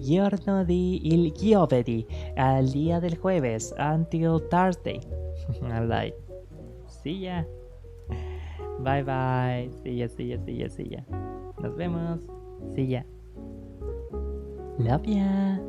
giorno il giovedì, al día del jueves, until Thursday. Alright, see ya. Bye bye. See ya. Nos vemos. See ya. Love ya.